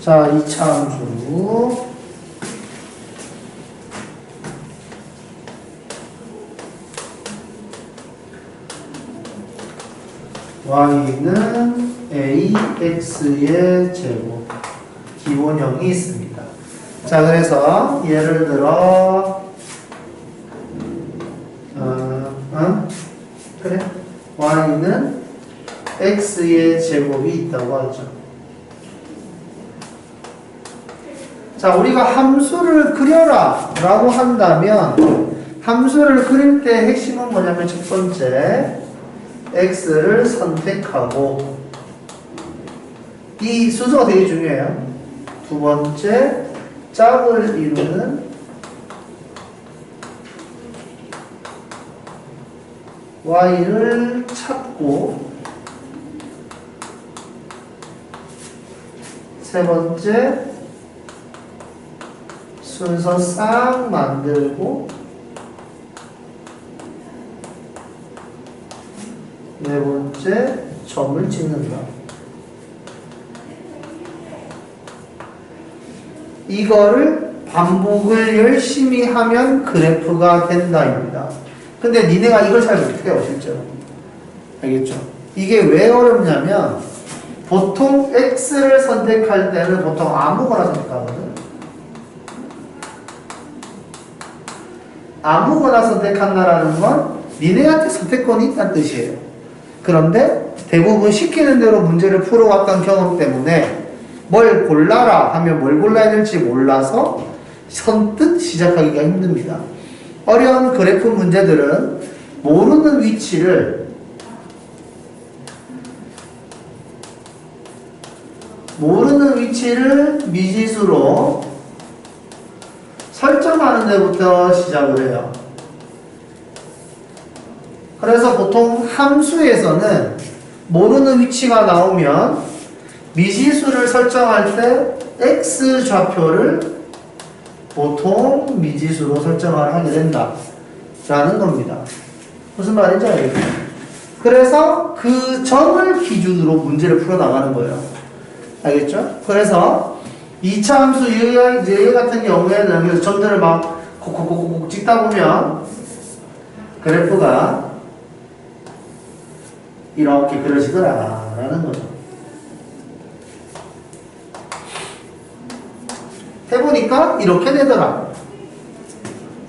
자, 2차 함수. y는 ax의 제곱 기본형이 있습니다. 자, 그래서 예를 들어 그래, y는 x의 제곱이 있다고 하죠. 자, 우리가 함수를 그려라 라고 한다면 함수를 그릴 때 핵심은 뭐냐면 첫 번째 x를 선택하고, 이 순서가 되게 중요해요. 두 번째 짝을 이루는 y를 찾고, 세 번째 순서 싹 만들고, 네 번째 점을 찍는다. 이거를 반복을 열심히 하면 그래프가 된다입니다. 근데 니네가 이걸 잘 못해요, 실제로. 알겠죠? 이게 왜 어렵냐면 보통 x를 선택할 때는 보통 아무거나 선택하거든. 아무거나 선택한다라는 건 니네한테 선택권이 있다는 뜻이에요. 그런데 대부분 시키는 대로 문제를 풀어왔던 경험 때문에 뭘 골라라 하면 뭘 골라야 될지 몰라서 선뜻 시작하기가 힘듭니다. 어려운 그래프 문제들은 모르는 위치를 미지수로 설정하는 데부터 시작을 해요. 그래서 보통 함수에서는 모르는 위치가 나오면 미지수를 설정할 때 x 좌표를 보통 미지수로 설정을 하게 된다 라는 겁니다. 무슨 말인지 알겠죠? 그래서 그 점을 기준으로 문제를 풀어나가는 거예요. 알겠죠? 그래서 2차 함수 얘 같은 경우에는 그래서 점들을 막 콕콕콕콕 찍다 보면 그래프가 이렇게 그려지더라 라는 거죠. 해보니까 이렇게 되더라.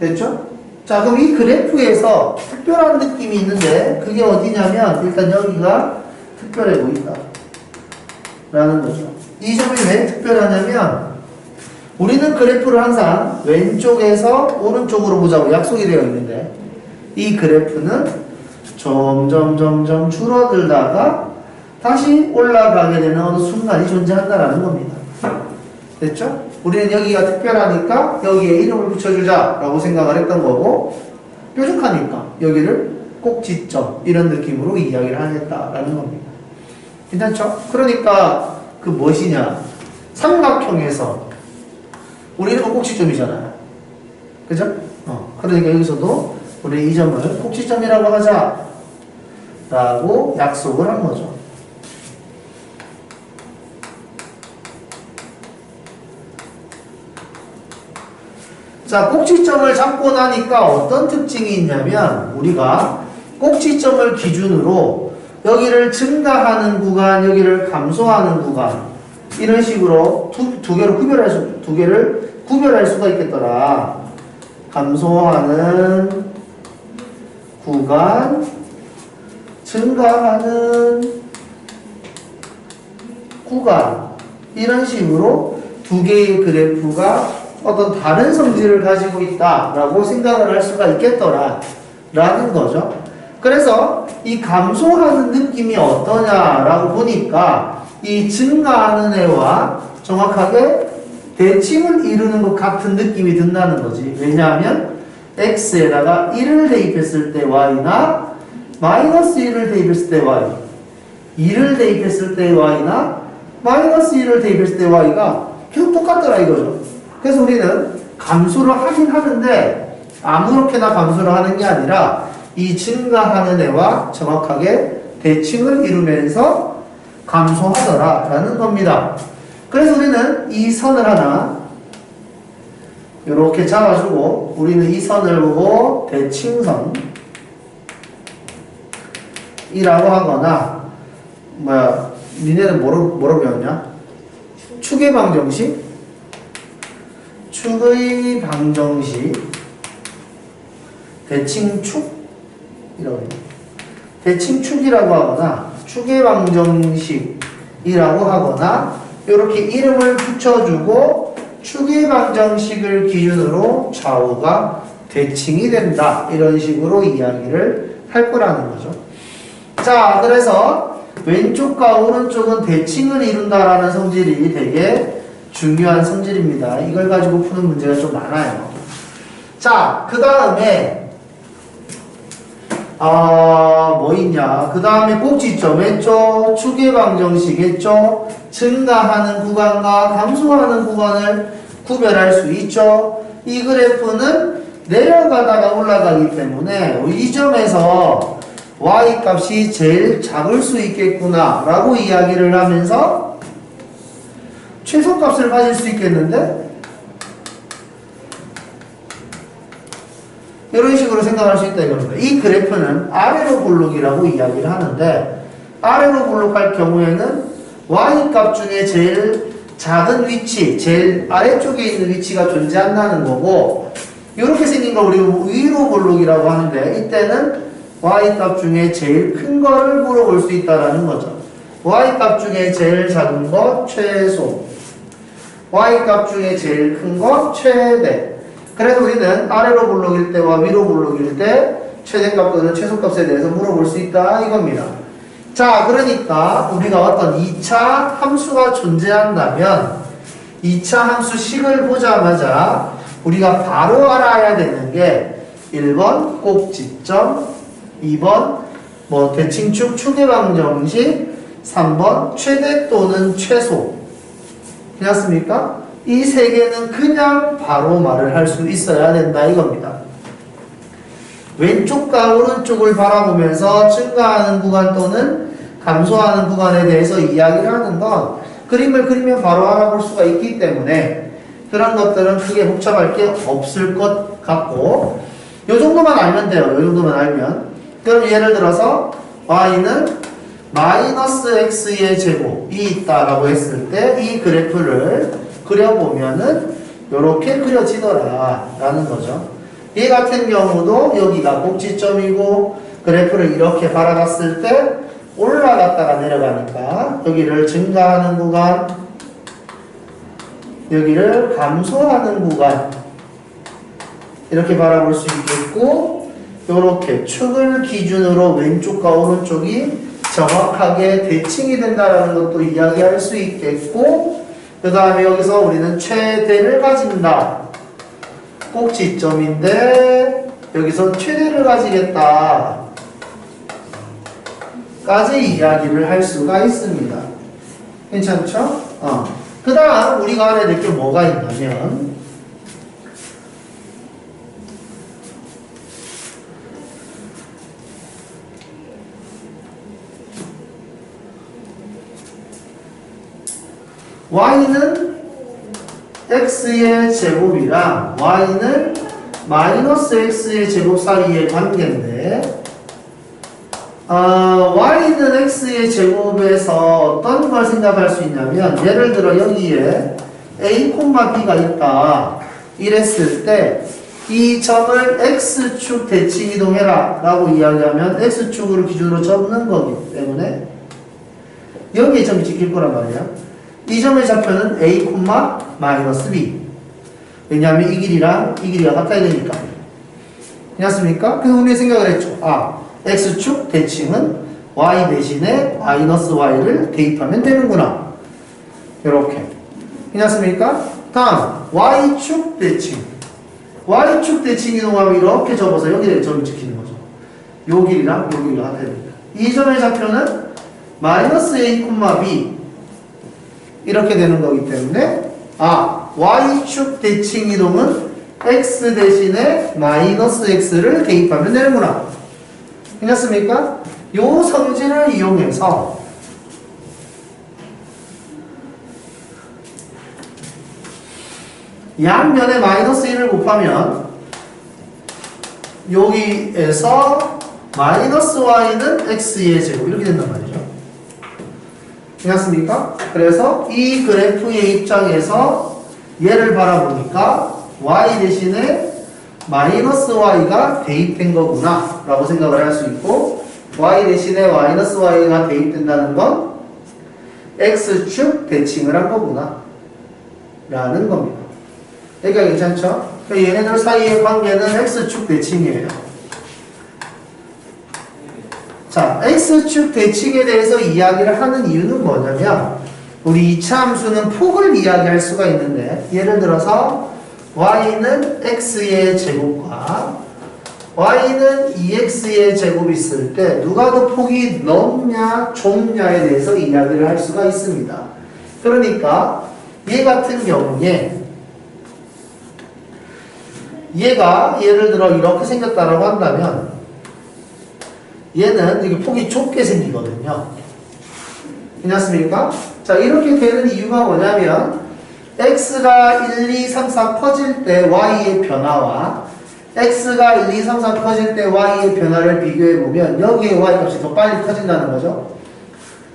됐죠? 자, 그럼 이 그래프에서 특별한 느낌이 있는데 그게 어디냐면 일단 여기가 특별해 보인다 라는 거죠. 이 점이 왜 특별하냐면 우리는 그래프를 항상 왼쪽에서 오른쪽으로 보자고 약속이 되어 있는데 이 그래프는 점점 줄어들다가 다시 올라가게 되는 어느 순간이 존재한다라는 겁니다. 됐죠? 우리는 여기가 특별하니까 여기에 이름을 붙여주자 라고 생각을 했던 거고, 뾰족하니까 여기를 꼭지점 이런 느낌으로 이야기를 하겠다라는 겁니다. 괜찮죠? 그러니까 그 무엇이냐, 삼각형에서 우리는 꼭지점이잖아요. 그죠? 그러니까 여기서도 우리 이 점을 꼭지점이라고 하자 라고 약속을 한 거죠. 자, 꼭지점을 잡고 나니까 어떤 특징이 있냐면 우리가 꼭지점을 기준으로 여기를 증가하는 구간, 여기를 감소하는 구간 이런 식으로 두 개를 구별할 수가 있겠더라. 감소하는 구간, 증가하는 구간 이런 식으로 두 개의 그래프가 어떤 다른 성질을 가지고 있다라고 생각을 할 수가 있겠더라 라는 거죠. 그래서 이 감소하는 느낌이 어떠냐라고 보니까 이 증가하는 애와 정확하게 대칭을 이루는 것 같은 느낌이 든다는 거지. 왜냐하면 x에다가 1을 대입했을 때 y나 마이너스 1을 대입했을 때 y, 2를 대입했을 때 y나 마이너스 1을 대입했을 때 y가 계속 똑같더라 이거죠. 그래서 우리는 감소를 하긴 하는데 아무렇게나 감소를 하는 게 아니라 이 증가하는 애와 정확하게 대칭을 이루면서 감소하더라 라는 겁니다. 그래서 우리는 이 선을 하나 이렇게 잡아주고 우리는 이 선을 보고 대칭선 이라고 하거나 니네는 뭐로 배웠냐? 축의 방정식? 축의 방정식 대칭축? 이라고 해요. 대칭축이라고 하거나 축의 방정식이라고 하거나 이렇게 이름을 붙여주고 축의 방정식을 기준으로 좌우가 대칭이 된다. 이런 식으로 이야기를 할 거라는 거죠. 자, 그래서 왼쪽과 오른쪽은 대칭을 이룬다라는 성질이 되게 중요한 성질입니다. 이걸 가지고 푸는 문제가 좀 많아요. 자, 그 다음에 뭐 있냐? 그 다음에 꼭지점 했죠? 축의 방정식 했죠? 증가하는 구간과 감소하는 구간을 구별할 수 있죠? 이 그래프는 내려가다가 올라가기 때문에 이 점에서 y 값이 제일 작을 수 있겠구나 라고 이야기를 하면서 최소값을 가질 수 있겠는데 이런 식으로 생각할 수 있다 이겁니다. 이 그래프는 아래로 볼록이라고 이야기를 하는데 아래로 볼록할 경우에는 y 값 중에 제일 작은 위치, 제일 아래쪽에 있는 위치가 존재한다는 거고 이렇게 생긴 걸 우리 위로 볼록이라고 하는데 이때는 y값 중에 제일 큰 거를 물어볼 수 있다라는 거죠. y값 중에 제일 작은 거 최소, y값 중에 제일 큰 거 최대. 그래서 우리는 아래로 볼록일 때와 위로 볼록일 때 최대값 또는 최소값에 대해서 물어볼 수 있다 이겁니다. 자, 그러니까 우리가 어떤 2차 함수가 존재한다면 2차 함수식을 보자마자 우리가 바로 알아야 되는 게 1번 꼭지점, 2번 대칭축 축의 방정식, 3번 최대 또는 최소. 되었습니까? 이 세 개는 그냥 바로 말을 할 수 있어야 된다 이겁니다. 왼쪽과 오른쪽을 바라보면서 증가하는 구간 또는 감소하는 구간에 대해서 이야기를 하는 건 그림을 그리면 바로 알아볼 수가 있기 때문에 그런 것들은 크게 복잡할 게 없을 것 같고 요 정도만 알면 돼요. 요 정도만 알면. 그럼 예를 들어서 y는 마이너스 x의 제곱이 있다라고 했을 때 이 그래프를 그려보면은 이렇게 그려지더라 라는 거죠. 이 같은 경우도 여기가 꼭지점이고 그래프를 이렇게 바라봤을 때 올라갔다가 내려가니까 여기를 증가하는 구간, 여기를 감소하는 구간 이렇게 바라볼 수 있겠고 이렇게 축을 기준으로 왼쪽과 오른쪽이 정확하게 대칭이 된다는 것도 이야기할 수 있겠고 그 다음에 여기서 우리는 최대를 가진다. 꼭지점인데 여기서 최대를 가지겠다 까지 이야기를 할 수가 있습니다. 괜찮죠? 그 다음 우리가 알아야 될 게 뭐가 있냐면 y는 x의 제곱이랑 y는 마이너스 x의 제곱 사이의 관계인데 y는 x의 제곱에서 어떤 걸 생각할 수 있냐면 예를 들어 여기에 a, b가 있다 이랬을 때 이 점을 x축 대칭 이동해라 라고 이야기하면 x축을 기준으로 접는 거기 때문에 여기에 점이 찍힐 거란 말이야. 이 점의 좌표는 a, 마이너스 b. 왜냐하면 이 길이랑 이 길이가 같아야 되니까. 괜찮습니까? 그래서 우리가 생각을 했죠. x축 대칭은 y 대신에 마이너스 y를 대입하면 되는구나. 이렇게. 괜찮습니까? 다음 y축 대칭. y축 대칭 이동하면 이렇게 접어서 여기에 점을 찍히는 거죠. 요 길이랑 요 길이가 같아야 됩니다. 이 점의 좌표는 마이너스 a, b 이렇게 되는 거기 때문에 y축 대칭 이동은 x 대신에 마이너스 x를 대입하면 되는구나. 괜찮습니까? 요 성질을 이용해서 양면에 마이너스 1을 곱하면 여기에서 마이너스 y는 x의 제곱 이렇게 된단 말이죠. 되었습니까? 그래서 이 그래프의 입장에서 얘를 바라보니까 y 대신에 마이너스 y가 대입된 거구나 라고 생각을 할 수 있고, y 대신에 마이너스 y가 대입된다는 건 x축 대칭을 한 거구나 라는 겁니다. 그러니까 괜찮죠? 얘네들 사이의 관계는 x축 대칭이에요. 자, x축 대칭에 대해서 이야기를 하는 이유는 뭐냐면, 우리 이차 함수는 폭을 이야기할 수가 있는데, 예를 들어서 y는 x의 제곱과 y는 2x의 제곱이 있을 때 누가 더 폭이 넓냐 좁냐에 대해서 이야기를 할 수가 있습니다. 그러니까 얘 같은 경우에 얘가 예를 들어 이렇게 생겼다라고 한다면 얘는 이게 폭이 좁게 생기거든요. 괜찮습니까? 자, 이렇게 되는 이유가 뭐냐면 x가 1, 2, 3, 4 커질 때 y의 변화와 x가 1, 2, 3, 4 커질 때 y의 변화를 비교해보면 여기에 y 값이 더 빨리 커진다는 거죠.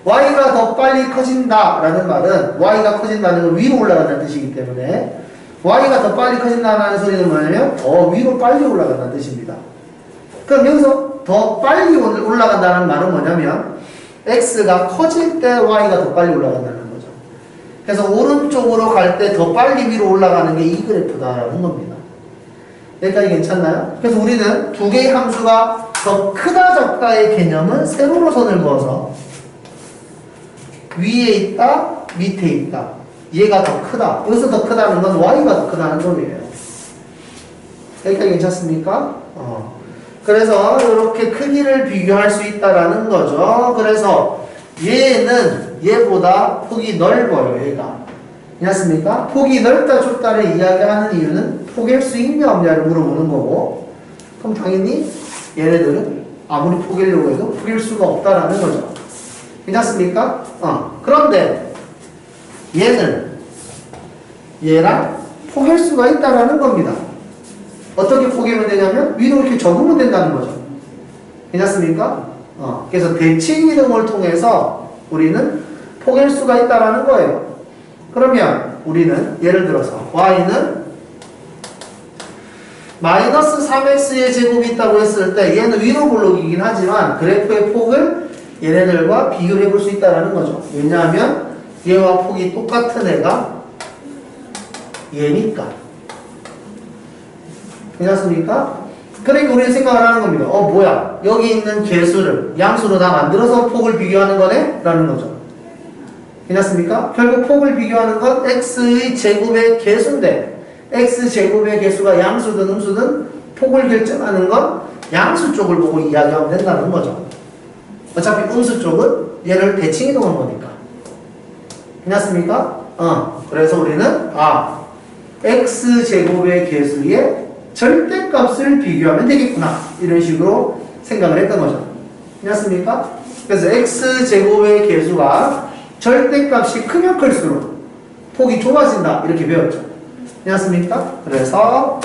y가 더 빨리 커진다라는 말은 y가 커진다는 건 위로 올라간다는 뜻이기 때문에 y가 더 빨리 커진다는 소리는 뭐냐면 더 위로 빨리 올라간다는 뜻입니다. 그럼 여기서 더 빨리 올라간다는 말은 뭐냐면 x가 커질 때 y가 더 빨리 올라간다는 거죠. 그래서 오른쪽으로 갈 때 더 빨리 위로 올라가는 게 이 그래프다라는 겁니다. 여기까지 괜찮나요? 그래서 우리는 두 개의 함수가 더 크다 적다의 개념은 세로로 선을 그어서 위에 있다 밑에 있다 얘가 더 크다, 여기서 더 크다는 건 y가 더 크다는 소리예요. 여기까지 괜찮습니까? 그래서 이렇게 크기를 비교할 수 있다라는 거죠. 그래서 얘는 얘보다 폭이 넓어요. 얘가 괜찮습니까? 폭이 넓다 좁다를 이야기하는 이유는 폭일 수 있냐 없냐를 물어보는 거고, 그럼 당연히 얘네들은 아무리 폭이려고 해도 폭일 수가 없다라는 거죠. 괜찮습니까? 그런데 얘는 얘랑 폭일 수가 있다라는 겁니다. 어떻게 포기하면 되냐면 위로 이렇게 접으면 된다는 거죠. 괜찮습니까? 그래서 대칭 이동을 통해서 우리는 포기할 수가 있다라는 거예요. 그러면 우리는 예를 들어서 y는 마이너스 3x의 제곱이 있다고 했을 때 얘는 위로 볼록이긴 하지만 그래프의 폭을 얘네들과 비교해 볼 수 있다라는 거죠. 왜냐하면 얘와 폭이 똑같은 애가 얘니까. 괜찮습니까? 그러니까 우리는 생각을 하는 겁니다. 뭐야? 여기 있는 개수를 양수로 다 만들어서 폭을 비교하는 거네? 라는 거죠. 괜찮습니까? 결국 폭을 비교하는 건 x의 제곱의 개수인데 x제곱의 개수가 양수든 음수든 폭을 결정하는 건 양수 쪽을 보고 이야기하면 된다는 거죠. 어차피 음수 쪽은 얘를 대칭이동한 거니까. 괜찮습니까? 그래서 우리는 x제곱의 개수의 절대값을 비교하면 되겠구나 이런 식으로 생각을 했던 거죠. 괜찮습니까? 그래서 x제곱의 개수가 절대값이 크면 클수록 폭이 좁아진다 이렇게 배웠죠. 괜찮습니까? 그래서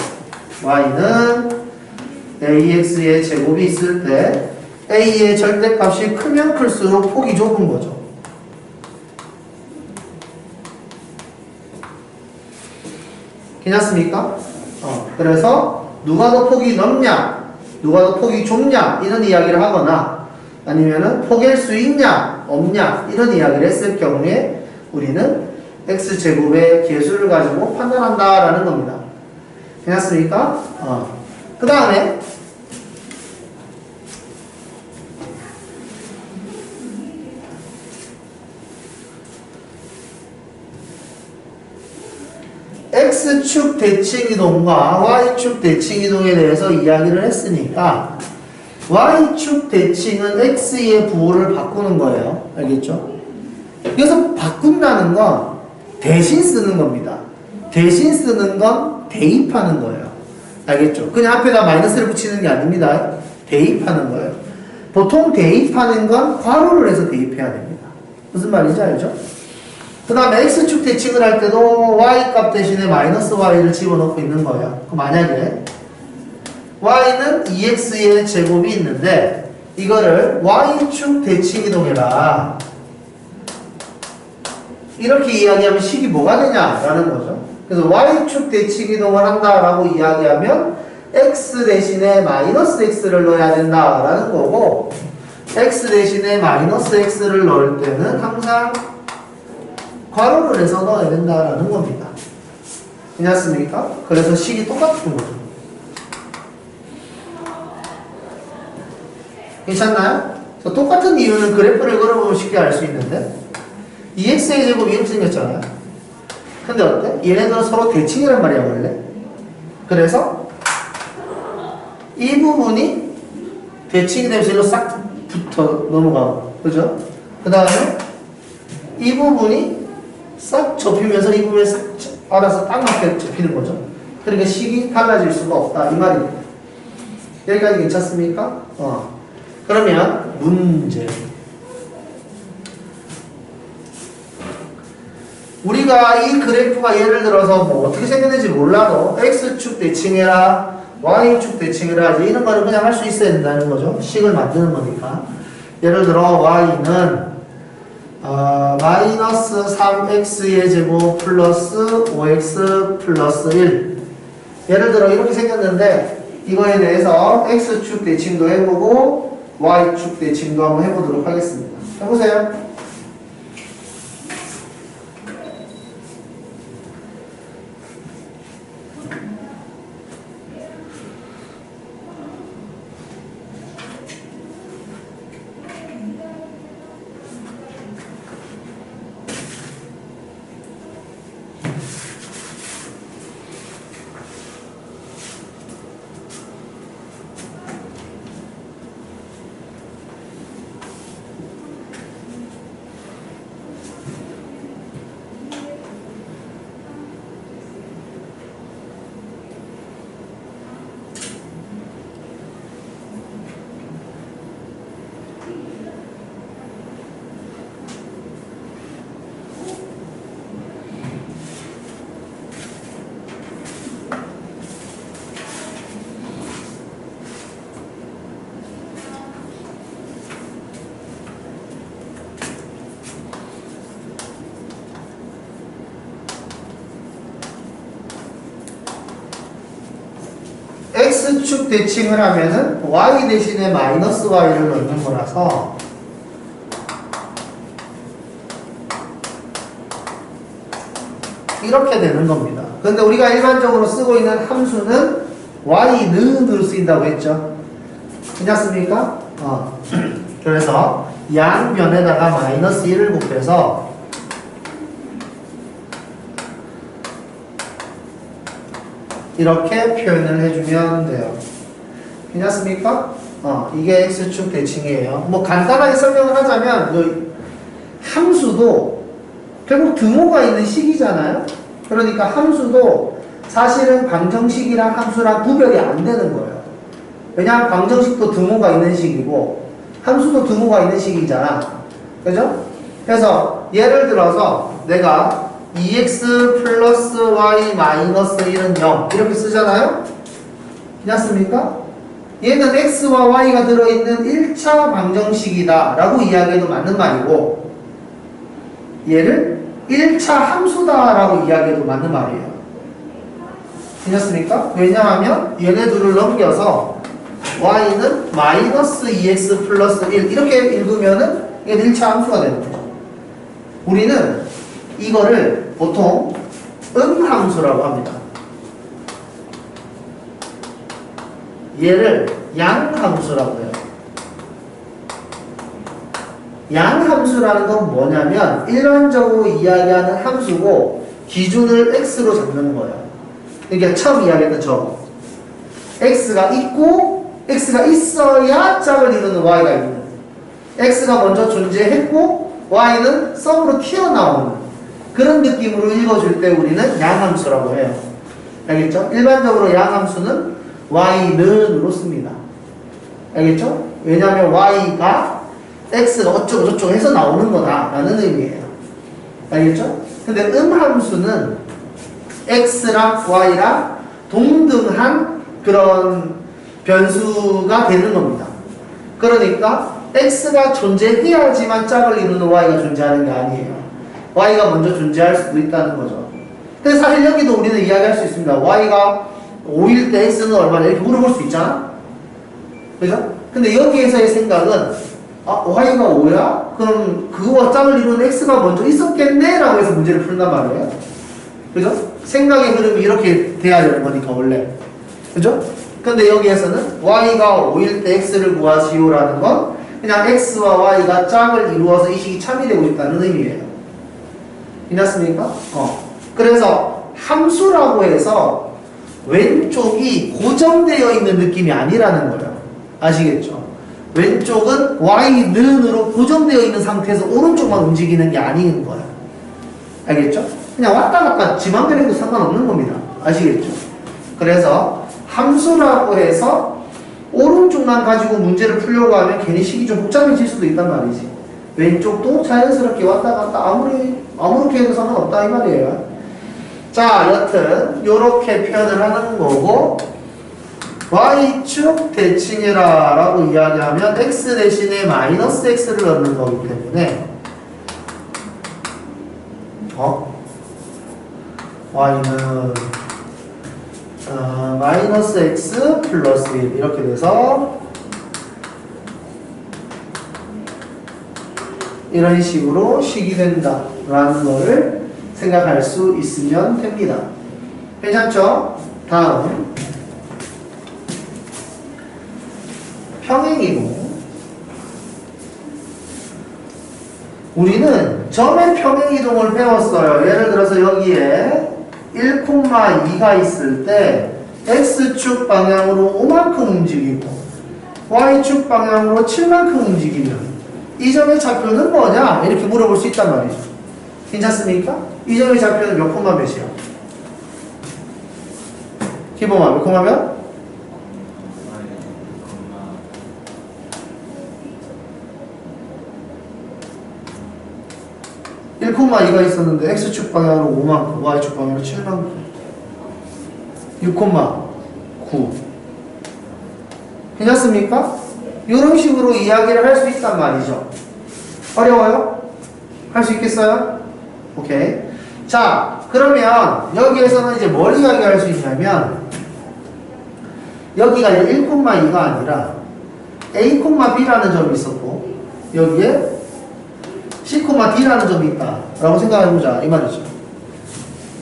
y는 ax의 제곱이 있을 때 a의 절대값이 크면 클수록 폭이 좁은 거죠. 괜찮습니까? 그래서 누가 더 폭이 넓냐 누가 더 폭이 좁냐 이런 이야기를 하거나 아니면은 포기할 수 있냐 없냐 이런 이야기를 했을 경우에 우리는 x제곱의 개수를 가지고 판단한다라는 겁니다. 괜찮습니까? 그 다음에 x축 대칭이동과 y축 대칭이동에 대해서 이야기를 했으니까 y축 대칭은 x의 부호를 바꾸는 거예요. 알겠죠? 그래서 바꾼다는 건 대신 쓰는 겁니다. 대신 쓰는 건 대입하는 거예요. 알겠죠? 그냥 앞에다 마이너스를 붙이는 게 아닙니다. 대입하는 거예요. 보통 대입하는 건 괄호를 해서 대입해야 됩니다. 무슨 말인지 알죠? 그 다음에 x축 대칭을 할 때도 y값 대신에 마이너스 y를 집어넣고 있는 거예요. 그럼 만약에 y는 2x의 제곱이 있는데 이거를 y축 대칭 이동해라 이렇게 이야기하면 식이 뭐가 되냐라는 거죠. 그래서 y축 대칭 이동을 한다라고 이야기하면 x 대신에 마이너스 x를 넣어야 된다라는 거고 x 대신에 마이너스 x를 넣을 때는 항상 괄호를 해서 넣어야 된다라는 겁니다. 괜찮습니까? 그래서 식이 똑같은 거죠. 괜찮나요? 똑같은 이유는 그래프를 그려보면 쉽게 알 수 있는데 2x의 제곱이 이렇게 생겼잖아요. 근데 어때? 얘네들은 서로 대칭이란 말이야 원래. 그래서 이 부분이 대칭이 되면서 일로 싹 붙어 넘어가고 그죠? 그 다음에 이 부분이 싹 접히면서 이 부분에 싹 알아서 딱 맞게 접히는 거죠. 그러니까 식이 달라질 수가 없다 이 말입니다. 여기까지 괜찮습니까? 그러면 문제. 우리가 이 그래프가 예를 들어서 뭐 어떻게 생겼는지 몰라도 x축 대칭해라 y축 대칭해라 이런 거는 그냥 할 수 있어야 된다는 거죠. 식을 만드는 거니까. 예를 들어 y는 마이너스 3x의 제곱 플러스 5x 플러스 1 예를 들어 이렇게 생겼는데 이거에 대해서 x축 대칭도 해보고 y축 대칭도 한번 해보도록 하겠습니다. 해보세요. x축 대칭을 하면은 y 대신에 마이너스 y를 넣는 거라서 이렇게 되는 겁니다. 근데 우리가 일반적으로 쓰고 있는 함수는 y는으로 쓰인다고 했죠. 괜찮습니까? 그래서 양변에다가 마이너스 1을 곱해서 이렇게 표현을 해주면 돼요. 괜찮습니까? 이게 x축 대칭이에요. 뭐 간단하게 설명을 하자면 함수도 결국 등호가 있는 식이잖아요. 그러니까 함수도 사실은 방정식이랑 함수랑 구별이 안 되는 거예요. 왜냐하면 방정식도 등호가 있는 식이고 함수도 등호가 있는 식이잖아. 그죠? 그래서 예를 들어서 내가 2x 플러스 y 마이너스 1은 0 이렇게 쓰잖아요? 괜찮습니까? 얘는 x와 y가 들어있는 1차 방정식이다 라고 이야기해도 맞는 말이고 얘를 1차 함수다 라고 이야기해도 맞는 말이에요. 괜찮습니까? 왜냐하면 얘네 둘을 넘겨서 y는 마이너스 2x 플러스 1 이렇게 읽으면은 얘는 1차 함수가 되는 거죠. 우리는 이거를 보통 음함수라고 합니다. 얘를 양함수라고 해요. 양함수라는 건 뭐냐면 일반적으로 이야기하는 함수고 기준을 x로 잡는 거예요. 그러니까 처음 이야기했던 저 x가 있고 x가 있어야 짝을 이루는 y가 있는 x가 먼저 존재했고 y는 썸으로 튀어나오는 그런 느낌으로 읽어줄 때 우리는 양함수라고 해요. 알겠죠? 일반적으로 양함수는 y는으로 씁니다. 알겠죠? 왜냐하면 y가 x가 어쩌고 저쩌고 해서 나오는 거다 라는 의미예요. 알겠죠? 근데 함수는 x랑 y랑 동등한 그런 변수가 되는 겁니다. 그러니까 x가 존재해야지만 짝을 이루는 y가 존재하는 게 아니에요. y가 먼저 존재할 수도 있다는 거죠. 근데 사실 여기도 우리는 이야기할 수 있습니다. y가 5일 때 x는 얼마나 이렇게 물어볼 수 있잖아? 그죠? 근데 여기에서의 생각은 y가 5야? 그럼 그거와 짝을 이루는 x가 먼저 있었겠네? 라고 해서 문제를 푼단 말이에요. 그죠? 생각의 흐름이 이렇게 돼야 되는 거니까 원래. 그죠? 근데 여기에서는 y가 5일 때 x를 구하시오라는 건 그냥 x와 y가 짝을 이루어서 이 식이 참이 되고 싶다는 의미예요. 이해했습니까? 그래서 함수라고 해서 왼쪽이 고정되어 있는 느낌이 아니라는 거예요. 아시겠죠? 왼쪽은 y는으로 고정되어 있는 상태에서 오른쪽만 움직이는 게 아닌 거예요. 알겠죠? 그냥 왔다 갔다 지 맘대로 해도 상관없는 겁니다. 아시겠죠? 그래서 함수라고 해서 오른쪽만 가지고 문제를 풀려고 하면 괜히 식이 좀 복잡해질 수도 있단 말이지. 왼쪽도 자연스럽게 왔다 갔다 아무렇게 해도 상관없다 이 말이에요. 자, 여튼 요렇게 표현을 하는 거고 y축 대칭해라 라고 이야기하면 x 대신에 마이너스 x를 넣는 거기 때문에 y는 마이너스 x 플러스 1 이렇게 돼서 이런 식으로 식이 된다 라는 거를 생각할 수 있으면 됩니다. 괜찮죠? 다음 평행이동. 우리는 점의 평행이동을 배웠어요. 예를 들어서 여기에 1,2가 있을 때 x축 방향으로 5만큼 움직이고 y축 방향으로 7만큼 움직이면 이 점의 좌표는 뭐냐? 이렇게 물어볼 수 있단 말이죠. 괜찮습니까? 이 점의 좌표는 몇 콤마 몇이야? 기범아 몇 콤마 몇? 1,2가 있었는데 x축 방향으로 5만큼, y축 방향으로 7만큼 6,9 괜찮습니까? 이런 식으로 이야기를 할 수 있단 말이죠. 어려워요? 할 수 있겠어요? 오케이. 자, 그러면 여기에서는 이제 뭘 이야기할 수 있냐면 여기가 1,2가 아니라 a, b라는 점이 있었고 여기에 c, d라는 점이 있다 라고 생각해보자 이 말이죠.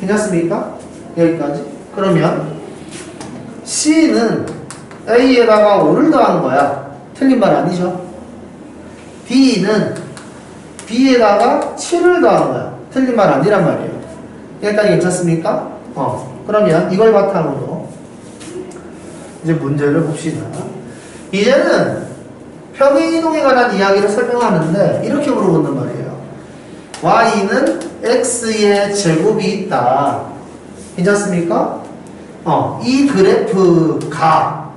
괜찮습니까? 여기까지. 그러면 c는 a에다가 5를 더한 거야. 틀린 말 아니죠? d는 b에다가 7을 더한 거야. 틀린 말 아니란 말이에요. 여기까지 괜찮습니까? 그러면 이걸 바탕으로 이제 문제를 봅시다. 이제는 평행이동에 관한 이야기를 설명하는데 이렇게 물어본단 말이에요. y는 x의 제곱이 있다. 괜찮습니까? 이 그래프가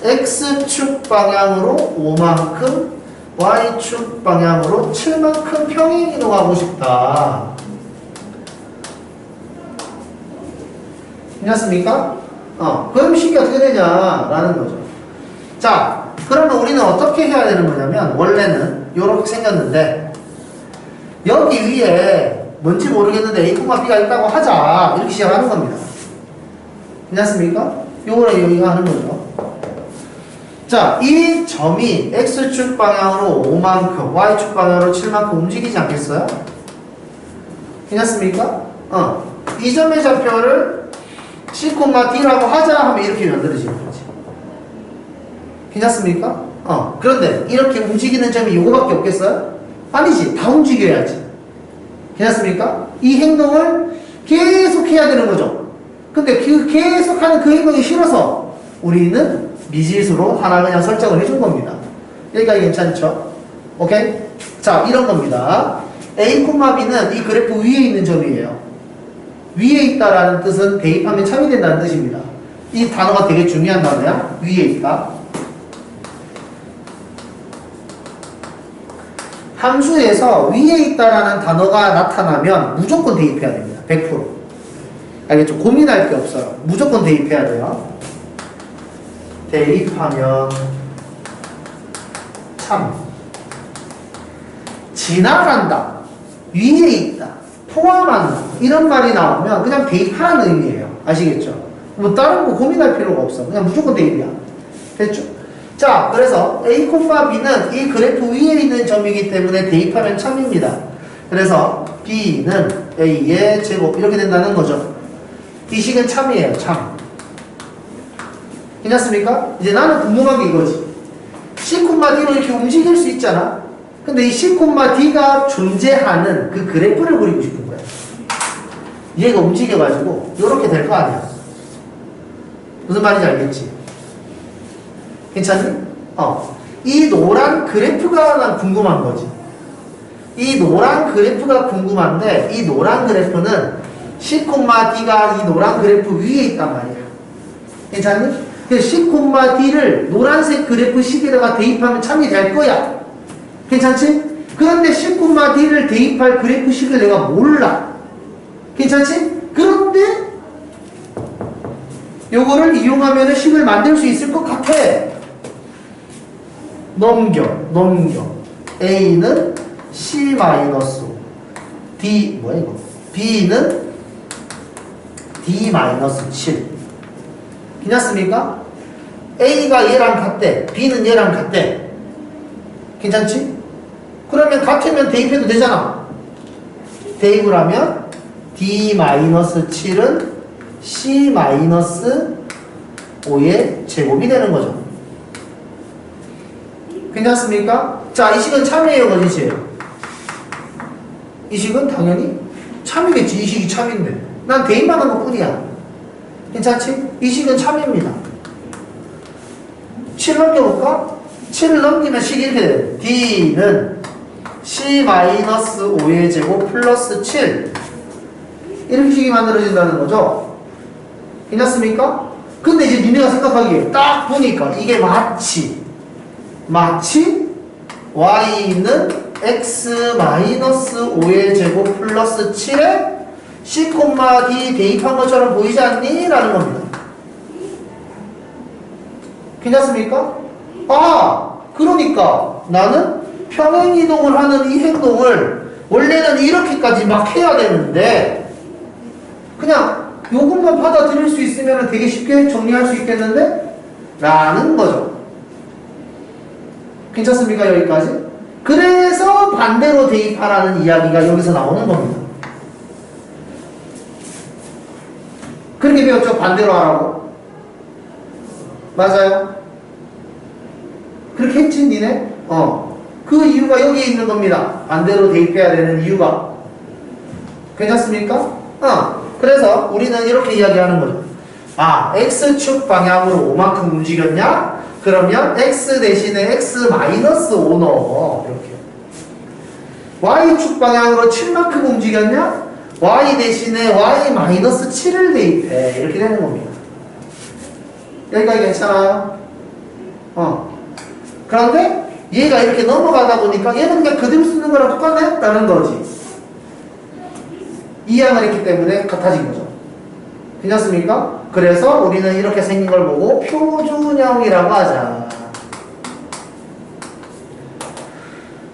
x축 방향으로 5만큼 y축 방향으로 7만큼 평행이동하고 싶다. 괜찮습니까? 그럼 식이 어떻게 되냐라는 거죠. 자, 그러면 우리는 어떻게 해야 되는 거냐면 원래는 이렇게 생겼는데 여기 위에 뭔지 모르겠는데 a, b가 있다고 하자 이렇게 시작하는 겁니다. 괜찮습니까? 요거랑 여기가 하는 거죠. 자, 이 점이 x축 방향으로 5만큼 y축 방향으로 7만큼 움직이지 않겠어요? 괜찮습니까? 이 점의 좌표를 c, d라고 하자 하면 이렇게 만들어지는 거지. 괜찮습니까? 그런데 이렇게 움직이는 점이 이거밖에 없겠어요? 아니지. 다 움직여야지. 괜찮습니까? 이 행동을 계속 해야 되는 거죠. 근데 계속 하는 그 행동이 싫어서 우리는 미지수로 하나 그냥 설정을 해준 겁니다. 여기까지 괜찮죠? 오케이? 자, 이런 겁니다. a, b는 이 그래프 위에 있는 점이에요. 위에 있다라는 뜻은 대입하면 참이 된다는 뜻입니다. 이 단어가 되게 중요한 단어야. 위에 있다. 함수에서 위에 있다라는 단어가 나타나면 무조건 대입해야 됩니다. 100%. 알겠죠? 고민할 게 없어요. 무조건 대입해야 돼요. 대입하면 참 지나간다, 위에 있다, 포함한다 이런 말이 나오면 그냥 대입하라는 의미예요. 아시겠죠? 뭐 다른 거 고민할 필요가 없어. 그냥 무조건 대입이야. 됐죠? 자, 그래서 A, B는 이 그래프 위에 있는 점이기 때문에 대입하면 참입니다. 그래서 B는 A의 제곱 이렇게 된다는 거죠. 이 식은 참이에요. 참. 괜찮습니까? 이제 나는 궁금한 게 이거지. C,D로 이렇게 움직일 수 있잖아. 근데 이 C,D가 존재하는 그 그래프를 그리고 싶은 거야. 얘가 움직여가지고 이렇게 될 거 아니야. 무슨 말인지 알겠지? 괜찮니? 이 노란 그래프가 난 궁금한 거지. 이 노란 그래프가 궁금한데 이 노란 그래프는 C,D가 이 노란 그래프 위에 있단 말이야. 괜찮니? C,D를 노란색 그래프 식에다가 대입하면 참이 될 거야. 괜찮지? 그런데 C,D를 대입할 그래프 식을 내가 몰라. 괜찮지? 그런데 요거를 이용하면 식을 만들 수 있을 것 같아. 넘겨. A는 C-D, 뭐야 이거? B는 D-7. 괜찮습니까? A가 얘랑 같대. B는 얘랑 같대. 괜찮지? 그러면 같으면 대입해도 되잖아. 대입을 하면 D-7은 C-5의 제곱이 되는 거죠. 괜찮습니까? 자, 이 식은 참이에요, 거짓이에요? 이 식은 당연히 참이겠지. 이 식이 참인데. 난 대입만 한 것 뿐이야. 괜찮지? 이 식은 참입니다. 7 넘겨볼까? 7을 넘기면 식이 이렇게 돼. D는 C-5의 제곱 플러스 7. 이렇게 식이 만들어진다는 거죠. 괜찮습니까? 근데 이제 니네가 생각하기에 딱 보니까 이게 마치 y는 x-5의 제곱 플러스 7에 C,D 대입한 것처럼 보이지 않니? 라는 겁니다. 괜찮습니까? 그러니까 나는 평행이동을 하는 이 행동을 원래는 이렇게까지 막 해야 되는데 그냥 요것만 받아들일 수 있으면 되게 쉽게 정리할 수 있겠는데? 라는 거죠. 괜찮습니까? 여기까지? 그래서 반대로 대입하라는 이야기가 여기서 나오는 겁니다. 그렇게 배웠죠? 반대로 하라고. 맞아요? 그렇게 했지, 니네? 그 이유가 여기에 있는 겁니다. 반대로 대입해야 되는 이유가. 괜찮습니까? 그래서 우리는 이렇게 이야기하는 거죠. X축 방향으로 5만큼 움직였냐? 그러면 X 대신에 X-5 넣어. 이렇게. Y축 방향으로 7만큼 움직였냐? Y 대신에 Y-7을 대입해. 이렇게 되는 겁니다. 여기까지 괜찮아요? 그런데 얘가 이렇게 넘어가다 보니까 얘는 그냥 그대로 쓰는 거랑 똑같네? 거지. 이항을 했기 때문에 같아진 거죠. 괜찮습니까? 그래서 우리는 이렇게 생긴 걸 보고 표준형이라고 하자.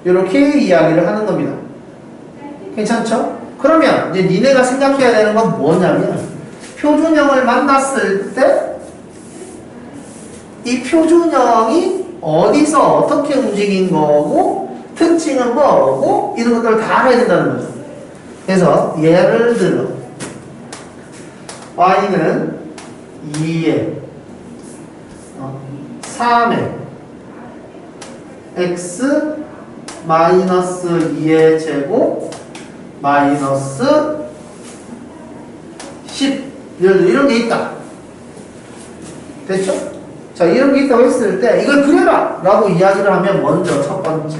이렇게 이야기를 하는 겁니다. 괜찮죠? 그러면 이제 니네가 생각해야 되는 건 뭐냐면 표준형을 만났을 때 이 표준형이 어디서 어떻게 움직인 거고 특징은 뭐고 이런 것들을 다 알아야 된다는 거죠. 그래서 예를 들어 y는 2에 3에 x 마이너스 2의 제곱 마이너스 10 예를 들어 이런 게 있다. 됐죠? 자, 이런 게 있다고 했을 때 이걸 그려라! 라고 이야기를 하면 먼저 첫 번째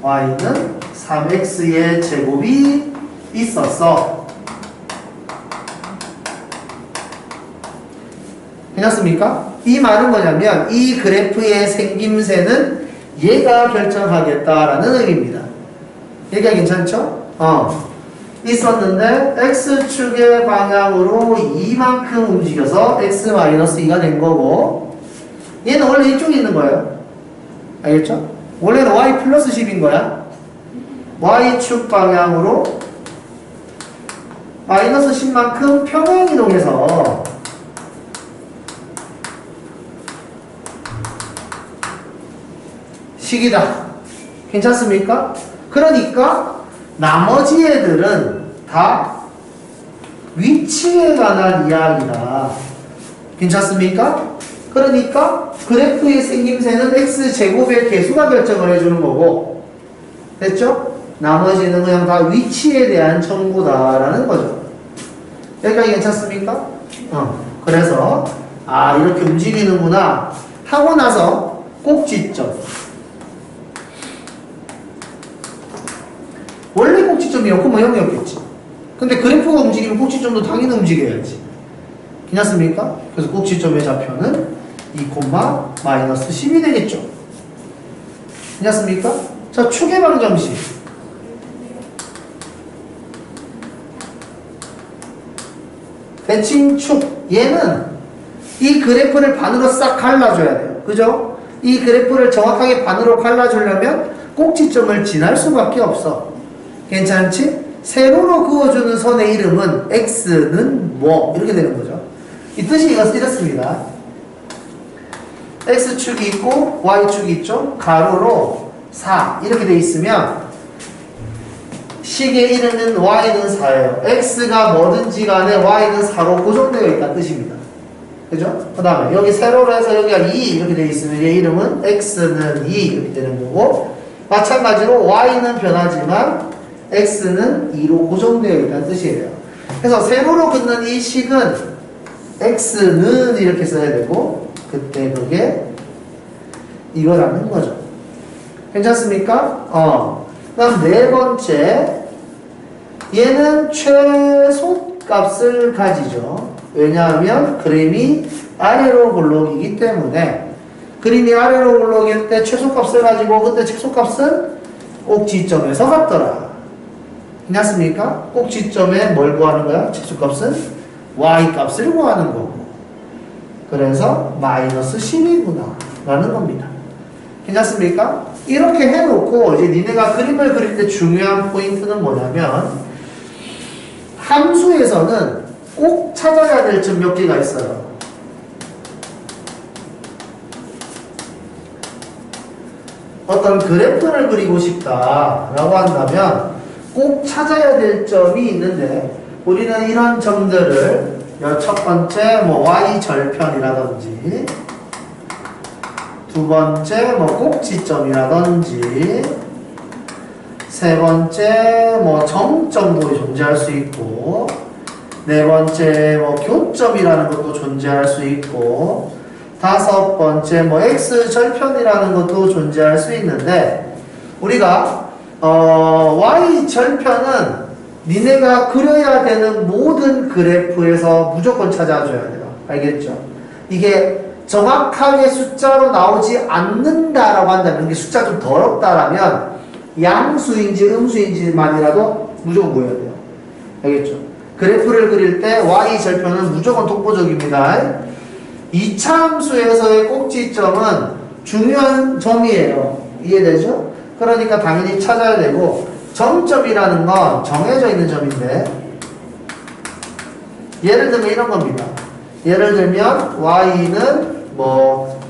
y는 3x의 제곱이 있었어. 괜찮습니까? 이 말은 뭐냐면 이 그래프의 생김새는 얘가 결정하겠다라는 의미입니다. 얘기가 괜찮죠? 있었는데 x축의 방향으로 이만큼 움직여서 x-2가 된 거고 얘는 원래 이쪽에 있는 거예요. 알겠죠? 원래는 y 플러스 10인 거야. y축 방향으로 마이너스 10만큼 평행이동해서 식이다. 괜찮습니까? 그러니까 나머지 애들은 다 위치에 관한 이야기다. 괜찮습니까? 그러니까 그래프의 생김새는 x제곱의 개수가 결정을 해주는 거고 됐죠? 나머지는 그냥 다 위치에 대한 정보다라는 거죠. 여기까지 괜찮습니까? 그래서 이렇게 움직이는구나 하고 나서 꼭지점. 원래 꼭지점이 0,0이었겠지. 근데 그래프가 움직이면 꼭지점도 당연히 움직여야지. 괜찮습니까? 그래서 꼭지점의 좌표는 2,-10이 되겠죠. 괜찮습니까? 자, 축의 방정식. 대칭축. 얘는 이 그래프를 반으로 싹 갈라줘야 돼요. 그죠? 이 그래프를 정확하게 반으로 갈라주려면 꼭지점을 지날 수밖에 없어. 괜찮지? 세로로 그어주는 선의 이름은 x는 뭐? 이렇게 되는 거죠. 이 뜻이 이렇습니다. x축이 있고 y축이 있죠. 가로로 4 이렇게 돼 있으면 식의 이름은 y는 4예요. x가 뭐든지 간에 y는 4로 고정되어 있다는 뜻입니다. 그죠? 그 다음에 여기 세로로 해서 여기가 2 이렇게 돼 있으면 얘 이름은 x는 2 이렇게 되는 거고 마찬가지로 y는 변하지만 x는 2로 고정되어 있다는 뜻이에요. 그래서 세로로 긋는 이 식은 x는 이렇게 써야 되고 그때 그게 이거라는 거죠. 괜찮습니까? 그 다음 네 번째 얘는 최소값을 가지죠. 왜냐하면 그림이 아래로 굴러기기 때문에 그림이 아래로 굴러길 때 최소값을 가지고 그때 최소값은 꼭지점에서 같더라. 괜찮습니까? 꼭지점에 뭘 구하는 거야? 최소값은 y값을 구하는 거고 그래서 마이너스 10이구나 라는 겁니다. 괜찮습니까? 이렇게 해놓고 이제 니네가 그림을 그릴 때 중요한 포인트는 뭐냐면 함수에서는 꼭 찾아야 될 점 몇 개가 있어요. 어떤 그래프를 그리고 싶다라고 한다면 꼭 찾아야 될 점이 있는데 우리는 이런 점들을 첫 번째 뭐 y절편이라든지 두 번째 뭐 꼭지점이라든지 세 번째 뭐 정점도 존재할 수 있고 네 번째 뭐 교점이라는 것도 존재할 수 있고 다섯 번째 뭐 x절편이라는 것도 존재할 수 있는데 우리가 y절편은 니네가 그려야 되는 모든 그래프에서 무조건 찾아줘야 돼요. 알겠죠? 이게 정확하게 숫자로 나오지 않는다라고 한다면 이게 숫자 좀 더럽다라면 양수인지 음수인지만이라도 무조건 보여야 돼요. 알겠죠? 그래프를 그릴 때 y절편은 무조건 독보적입니다. 2차 함수에서의 꼭지점은 중요한 점이에요. 이해되죠? 그러니까 당연히 찾아야 되고 정점이라는 건 정해져 있는 점인데 예를 들면 이런 겁니다. 예를 들면 y는 뭐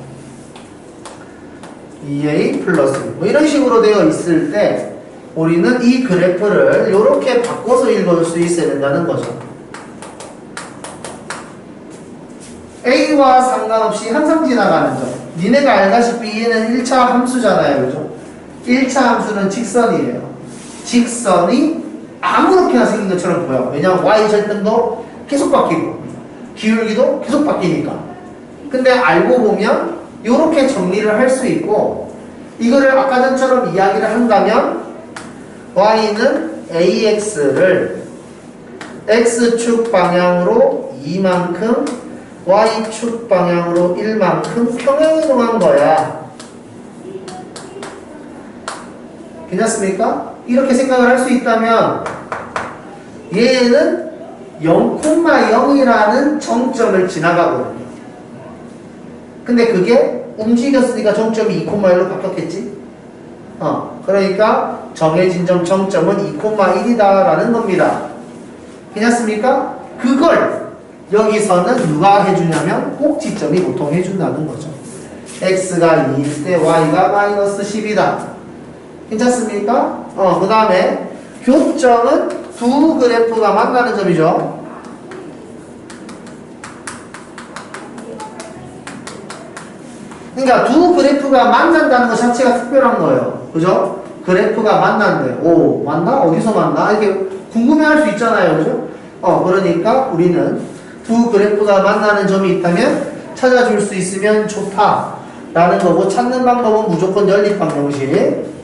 2a 플러스 뭐 이런 식으로 되어 있을 때 우리는 이 그래프를 이렇게 바꿔서 읽을 수 있어야 된다는 거죠. a와 상관없이 항상 지나가는 점. 니네가 알다시피 얘는 1차 함수잖아요. 그죠? 1차 함수는 직선이에요. 직선이 아무렇게나 생긴 것처럼 보여. 왜냐면 y절편도 계속 바뀌고 기울기도 계속 바뀌니까. 근데 알고 보면 이렇게 정리를 할 수 있고 이거를 아까 전처럼 이야기를 한다면 y는 ax를 x축 방향으로 2만큼 y축 방향으로 1만큼 평행이동한 거야. 괜찮습니까? 이렇게 생각을 할 수 있다면 얘는 0,0이라는 정점을 지나가거든요. 근데 그게 움직였으니까 정점이 2,1로 바뀌었겠지? 그러니까 정해진 정점은 2,1이다라는 겁니다. 괜찮습니까? 그걸 여기서는 누가 해주냐면 꼭지점이 보통 해준다는 거죠. x가 2일 때 y가 마이너스 10이다. 괜찮습니까? 그 다음에 교점은 두 그래프가 만나는 점이죠. 그러니까 두 그래프가 만난다는 것 자체가 특별한 거예요. 그죠? 그래프가 만난대. 오, 맞나? 어디서 만나? 이렇게 궁금해할 수 있잖아요. 그죠? 그러니까 우리는 두 그래프가 만나는 점이 있다면 찾아줄 수 있으면 좋다라는 거고, 찾는 방법은 무조건 연립방정식.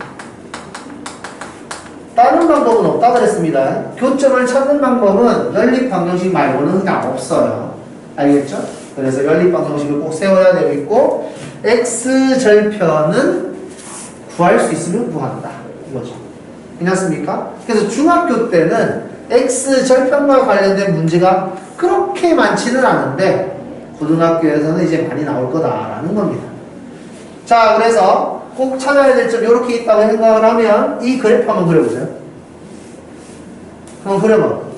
다른 방법은 없다 그랬습니다. 교점을 찾는 방법은 연립방정식 말고는 그냥 없어요. 알겠죠? 그래서 연립방정식을 꼭 세워야 되겠고, x절편은 구할 수 있으면 구한다. 이거죠. 괜찮습니까? 그래서 중학교 때는 x절편과 관련된 문제가 그렇게 많지는 않은데 고등학교에서는 이제 많이 나올 거다라는 겁니다. 자, 그래서 꼭 찾아야 될 점 이렇게 있다고 생각을 하면 이 그래프 한번 그려보세요. 한번 그려봐.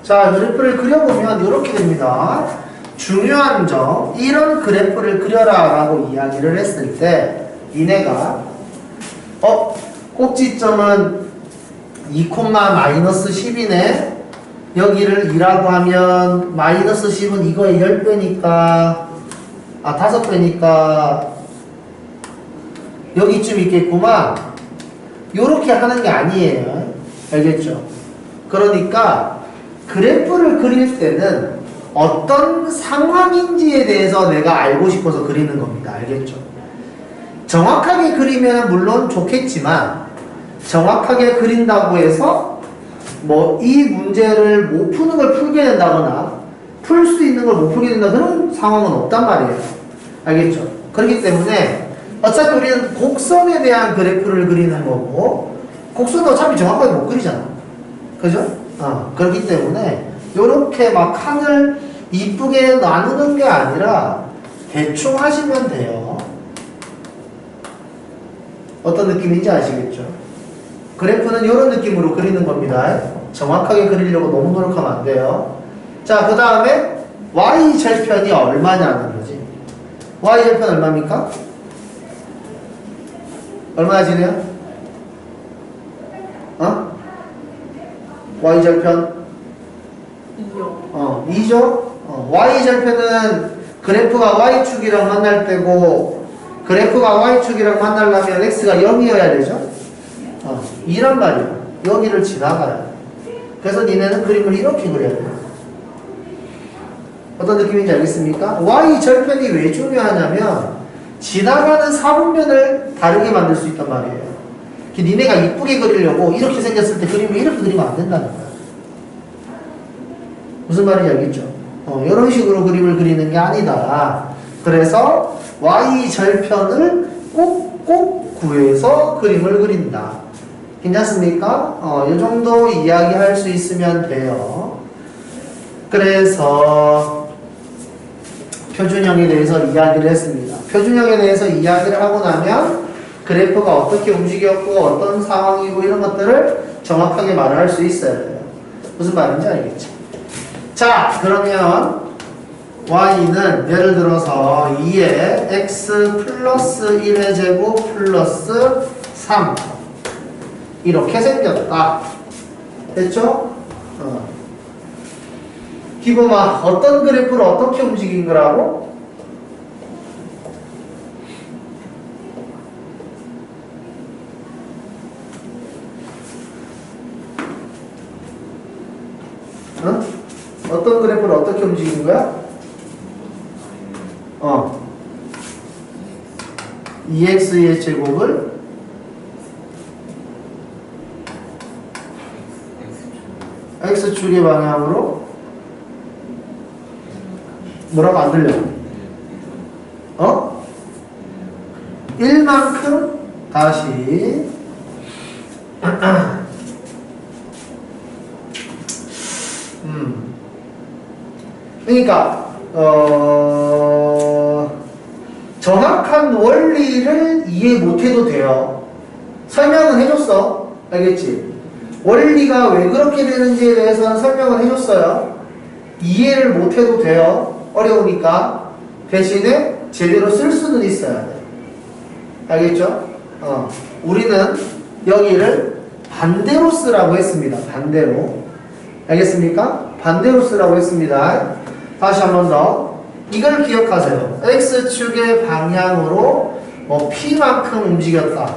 자, 그래프를 그려보면 이렇게 됩니다. 중요한 점, 이런 그래프를 그려라 라고 이야기를 했을 때 니네가 꼭지점은 2,-10이네 여기를 2라고 하면 마이너스 10은 이거의 10배니까 5배니까 여기쯤 있겠구만. 요렇게 하는 게 아니에요. 알겠죠? 그러니까 그래프를 그릴 때는 어떤 상황인지에 대해서 내가 알고 싶어서 그리는 겁니다. 알겠죠? 정확하게 그리면 물론 좋겠지만 정확하게 그린다고 해서 뭐 이 문제를 못 푸는 걸 풀게 된다거나 풀 수 있는 걸 못 풀게 된다 그런 상황은 없단 말이에요. 알겠죠? 그렇기 때문에 어차피 우리는 곡선에 대한 그래프를 그리는 거고 곡선은 어차피 정확하게 못 그리잖아. 그죠? 그렇기 때문에 요렇게 막 칸을 이쁘게 나누는 게 아니라 대충 하시면 돼요. 어떤 느낌인지 아시겠죠? 그래프는 이런 느낌으로 그리는 겁니다. 정확하게 그리려고 너무 노력하면 안 돼요. 자, 그 다음에 y절편이 얼마냐는 거지. y절편 얼마입니까? 얼마나 지내요? y절편 2요. 2죠? y절편은 그래프가 y축이랑 만날 때고 그래프가 y축이랑 만나려면 x가 0이어야 되죠? 2란 말이야. 여기를 지나가요. 그래서 니네는 그림을 이렇게 그려야 돼요. 어떤 느낌인지 알겠습니까? y 절편이 왜 중요하냐면 지나가는 사분면을 다르게 만들 수 있단 말이에요. 니네가 이쁘게 그리려고 이렇게 생겼을 때 그림을 이렇게 그리면 안 된다는 거야. 무슨 말인지 알겠죠? 이런 식으로 그림을 그리는 게 아니다. 그래서 y 절편을 꼭 구해서 그림을 그린다. 괜찮습니까? 이 정도 이야기할 수 있으면 돼요. 그래서 표준형에 대해서 이야기를 했습니다. 표준형에 대해서 이야기를 하고 나면 그래프가 어떻게 움직였고 어떤 상황이고 이런 것들을 정확하게 말을 할 수 있어야 돼요. 무슨 말인지 알겠죠? 자, 그러면 y는 예를 들어서 2에 x 플러스 1의 제곱 플러스 3 이렇게 생겼다. 됐죠? 기범아, 어떤 그래프를 어떻게 움직인 거라고? 어떤 그래프를 어떻게 움직인 거야? 2x의 제곱을 x축의 방향으로 뭐라고 안 들려? 1만큼 다시 그러니까 정확한 원리를 이해 못해도 돼요. 설명은 해줬어. 알겠지? 원리가 왜 그렇게 되는지에 대해서는 설명을 해줬어요. 이해를 못해도 돼요. 어려우니까. 대신에 제대로 쓸 수는 있어야 돼. 알겠죠? 우리는 여기를 반대로 쓰라고 했습니다. 반대로. 알겠습니까? 반대로 쓰라고 했습니다. 다시 한 번 더. 이걸 기억하세요. x축의 방향으로 p만큼 움직였다.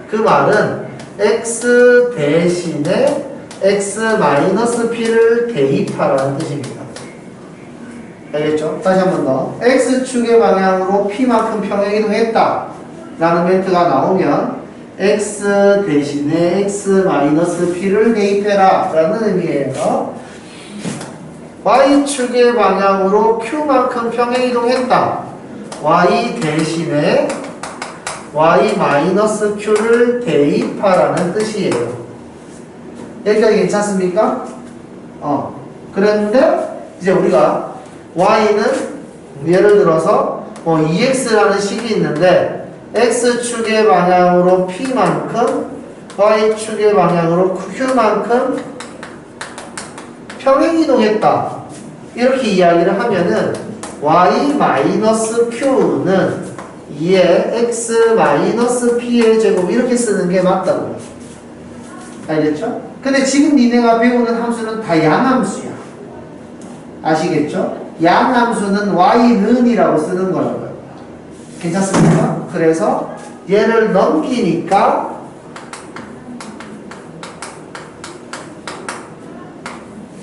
그 말은 x 대신에 x-p를 대입하라는 뜻입니다. 알겠죠? 다시 한 번 더. x축의 방향으로 p만큼 평행이동했다 라는 멘트가 나오면 x 대신에 x-p를 대입해라 라는 의미예요. y축의 방향으로 q만큼 평행이동했다. y 대신에 y-q를 대입하라는 뜻이에요. 여기까지 괜찮습니까? 그런데 이제 우리가 y는 예를 들어서 2x라는 식이 있는데 x축의 방향으로 p만큼 y축의 방향으로 q만큼 평행이동했다. 이렇게 이야기를 하면은 y-q는 2의 x-p의 제곱 이렇게 쓰는 게 맞다고요. 알겠죠? 근데 지금 니네가 배우는 함수는 다 양함수야. 아시겠죠? 양함수는 y는이라고 쓰는 거라고요. 괜찮습니까? 그래서 얘를 넘기니까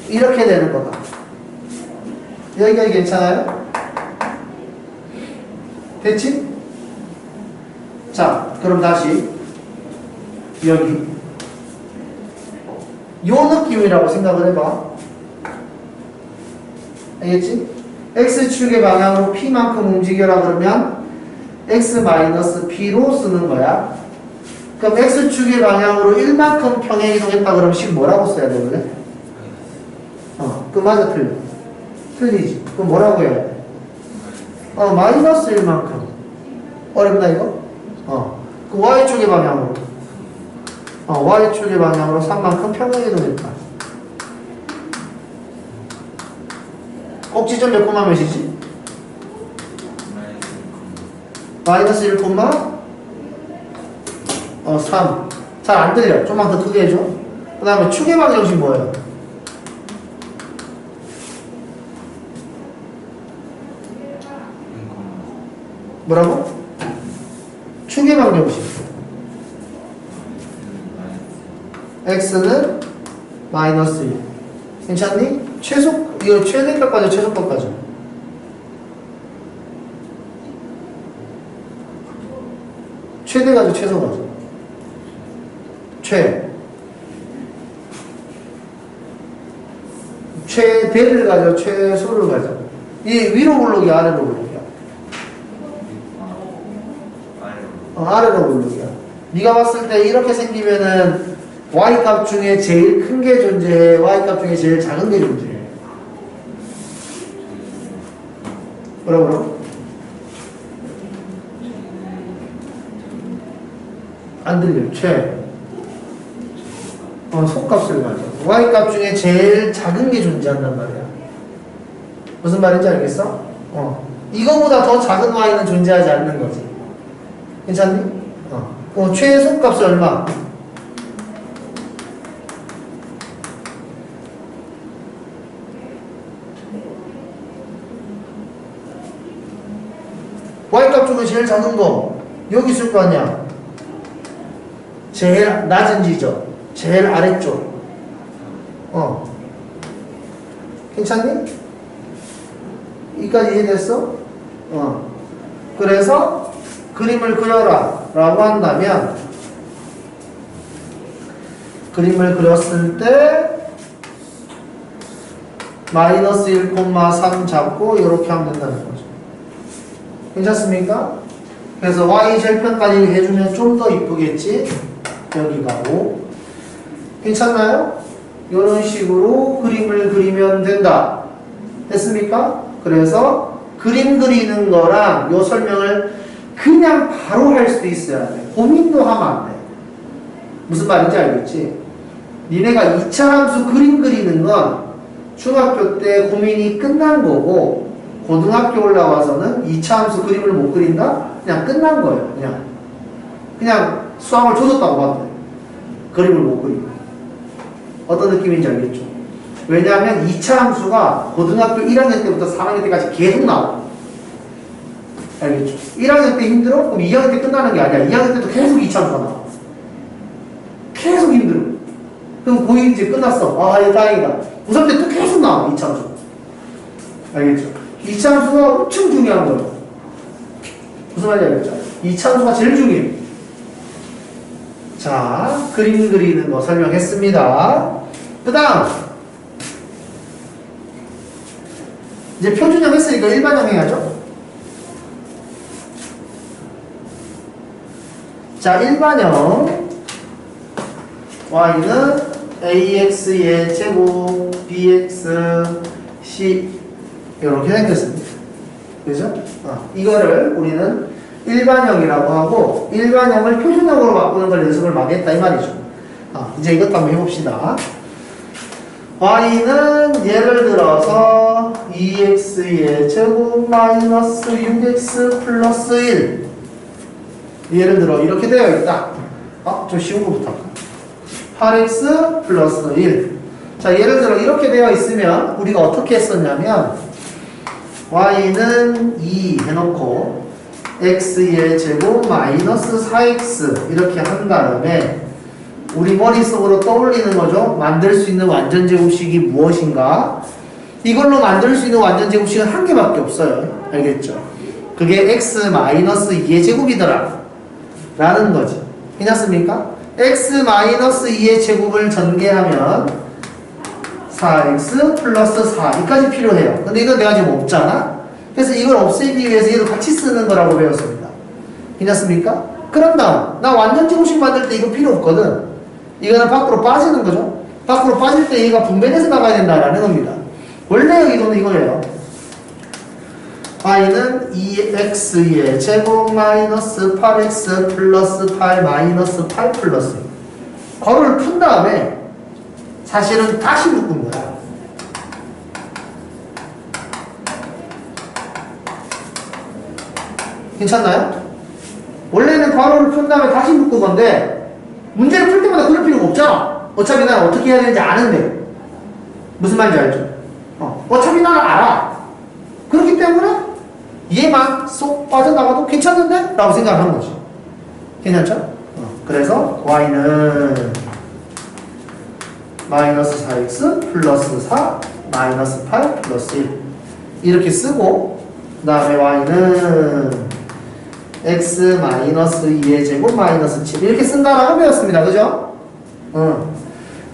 이렇게 되는 거다. 여기까지 괜찮아요? 됐지? 자, 그럼 다시 여기 요 느낌이라고 생각을 해봐. 알겠지? x축의 방향으로 p만큼 움직여라 그러면 x-p로 쓰는 거야. 그럼 x축의 방향으로 1만큼 평행이동했다 그러면 식 뭐라고 써야 돼 원래? 그 맞아 틀려. 틀리지. 그럼 뭐라고 해야 돼? 마이너스 1만큼. 어렵나 이거? 그 y축의 방향으로. y축의 방향으로 3만큼 평행이동했다. 꼭지점 몇 콤마 몇이지? 마이너스 1 콤마 3. 잘 안 들려. 좀만 더 크게 해줘. 그 다음에 축의 방정식 뭐예요? 뭐라고? 축의 방정식. x는 마이너스 1. 괜찮니? 이거 최대값까지 최소값까지. 최대 가죠, 최소 가죠? 최대를 가죠, 최소를 가죠? 이 위로 블록이야, 아래로 블록이야? 아래로 블록이야. 네가 봤을 때 이렇게 생기면은 y값 중에 제일 큰 게 존재해, y값 중에 제일 작은 게 존재해. 뭐라고? 안 들려. 속값을 가져. y값 중에 제일 작은 게 존재한단 말이야. 무슨 말인지 알겠어? 이거보다 더 작은 y는 존재하지 않는 거지. 괜찮니? 최소값이 얼마? y값 중에 제일 작은 거 여기 있을 거 아니야. 제일 낮은 지점, 제일 아래쪽. 괜찮니? 이까지 이해됐어? 그래서 그림을 그려라 라고 한다면 그림을 그렸을 때 마이너스 1,3 잡고 이렇게 하면 된다는 거죠. 괜찮습니까? 그래서 y 절편까지 해주면 좀 더 이쁘겠지? 여기가 5. 괜찮나요? 이런 식으로 그림을 그리면 된다. 됐습니까? 그래서 그림 그리는 거랑 요 설명을 그냥 바로 할 수도 있어야 돼. 고민도 하면 안 돼. 무슨 말인지 알겠지? 니네가 2차 함수 그림 그리는 건 중학교 때 고민이 끝난 거고 고등학교 올라와서는 2차 함수 그림을 못 그린다? 그냥 끝난 거예요. 그냥 수학을 조졌다고 봐도 돼. 그림을 못 그리고. 어떤 느낌인지 알겠죠? 왜냐하면 2차 함수가 고등학교 1학년 때부터 4학년 때까지 계속 나와. 알겠죠? 1학년 때 힘들어? 그럼 2학년 때 끝나는 게 아니야. 2학년 때도 계속 2차 함수가 나와. 계속 힘들어. 그럼 고1 이제 끝났어. 아, 이거 다행이다. 고3 때 또 계속 나와. 2차 함수. 알겠죠? 2차 함수가 엄청 중요한 거예요. 무슨 말인지 알겠죠? 2차 함수가 제일 중요해요. 자, 그림 그리는 거 설명했습니다. 그 다음 이제 표준형 했으니까 일반형 해야죠. 자, 일반형 y는 ax의 제곱 bx c 이렇게 생겼습니다. 그죠? 이거를 우리는 일반형이라고 하고 일반형을 표준형으로 바꾸는 걸 연습을 많이 했다 이 말이죠. 이제 이것도 한번 해봅시다. y는 예를 들어서 2x의 제곱 마이너스 6x 플러스 1 예를 들어 이렇게 되어 있다. 좀 쉬운 거부터 할까? 8x 플러스 1. 자, 예를 들어 이렇게 되어 있으면 우리가 어떻게 했었냐면 y는 2 해놓고 x의 제곱 마이너스 4x 이렇게 한 다음에 우리 머릿속으로 떠올리는 거죠. 만들 수 있는 완전제곱식이 무엇인가? 이걸로 만들 수 있는 완전제곱식은 한 개밖에 없어요. 알겠죠? 그게 x 마이너스 2의 제곱이더라 라는 거지. 괜찮습니까? x 마이너스 2의 제곱을 전개하면 4x 플러스 4 이까지 필요해요. 근데 이건 내가 지금 없잖아? 그래서 이걸 없애기 위해서 얘도 같이 쓰는 거라고 배웠습니다. 괜찮습니까? 그런 다음 나 완전제곱식 만들 때 이거 필요 없거든. 이거는 밖으로 빠지는 거죠. 밖으로 빠질 때 얘가 분배돼서 나가야 된다라는 겁니다. 원래 의도는 이거예요. y는 2x의 제곱 마이너스 8x 플러스 8 마이너스 8 플러스 괄호를 푼 다음에 사실은 다시 묶은 거야. 괜찮나요? 원래는 괄호를 푼 다음에 다시 묶은 건데 문제를 풀 때마다 그럴 필요가 없잖아. 어차피 나는 어떻게 해야 되는지 아는데. 무슨 말인지 알죠? 어차피 나는 알아. 그렇기 때문에 얘만 쏙 빠져나가도 괜찮은데? 라고 생각하는 거지. 괜찮죠? 그래서 y는 마이너스 4x 플러스 4 마이너스 8 플러스 1 이렇게 쓰고 그 다음에 y는 x 마이너스 2의 제곱 마이너스 7 이렇게 쓴다라고 배웠습니다. 그죠?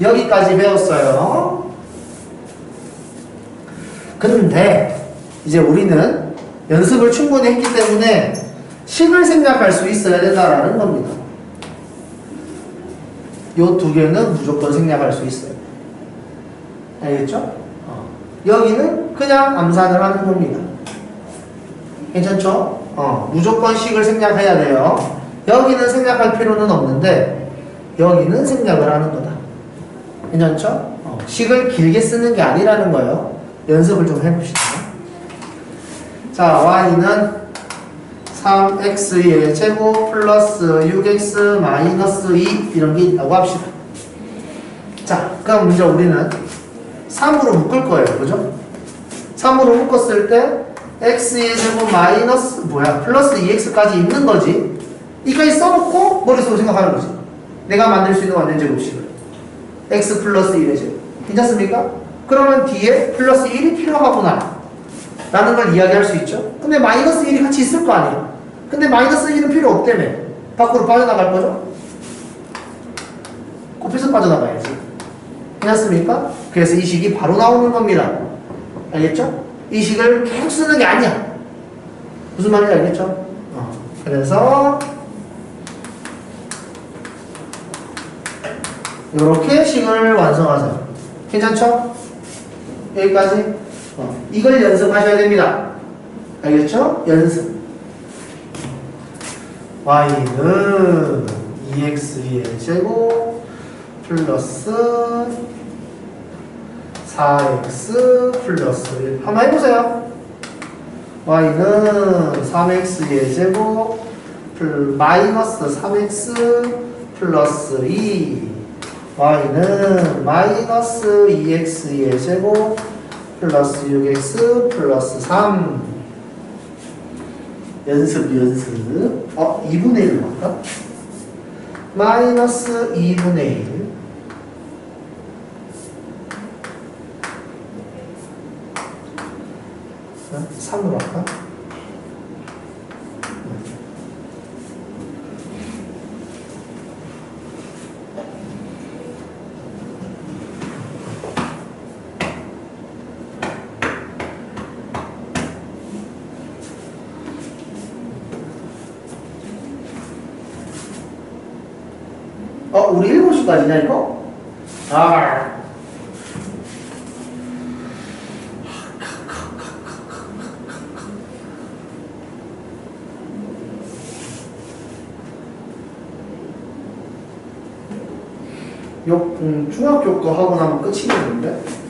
여기까지 배웠어요. 근데 이제 우리는 연습을 충분히 했기 때문에 식을 생략할 수 있어야 된다라는 겁니다. 요 두 개는 무조건 생략할 수 있어요. 알겠죠? 여기는 그냥 암산을 하는 겁니다. 괜찮죠? 무조건 식을 생략해야 돼요. 여기는 생략할 필요는 없는데 여기는 생략을 하는 거다. 괜찮죠? 식을 길게 쓰는 게 아니라는 거예요. 연습을 좀 해봅시다. 자, y는 3x의 제곱 플러스 6x 마이너스 2 이런 게 있다고 합시다. 자, 그럼 이제 우리는 3으로 묶을 거예요. 그죠? 3으로 묶었을 때 x의 제곱 마이너스 플러스 2x까지 있는 거지. 이까지 써놓고 머릿속으로 생각하는 거지. 내가 만들 수 있는 완전 제곱식을 x 플러스 1의 제곱. 괜찮습니까? 그러면 뒤에 플러스 1이 필요하구나 라는 걸 이야기할 수 있죠. 근데 마이너스 1이 같이 있을 거 아니야. 근데 마이너스 1은 필요 없다며. 밖으로 빠져나갈 거죠? 곱해서 빠져나가야지. 괜찮습니까? 그래서 이 식이 바로 나오는 겁니다. 알겠죠? 이 식을 계속 쓰는 게 아니야. 무슨 말인지 알겠죠? 그래서 이렇게 식을 완성하세요. 괜찮죠? 여기까지. 이걸 연습하셔야 됩니다. 알겠죠? 연습. y는 2x의 제곱 플러스 4x 플러스 1 한번 해보세요. y는 3x의 제곱 마이너스 3x 플러스 2 y는 마이너스 2x의 제곱 플러스 6x 플러스 3 연습 2분의 1로 할까? 마이너스 2분의 1 3으로 할까? 우리 7시까지냐 이거? 중학교 거 하고 나면 끝이겠는데?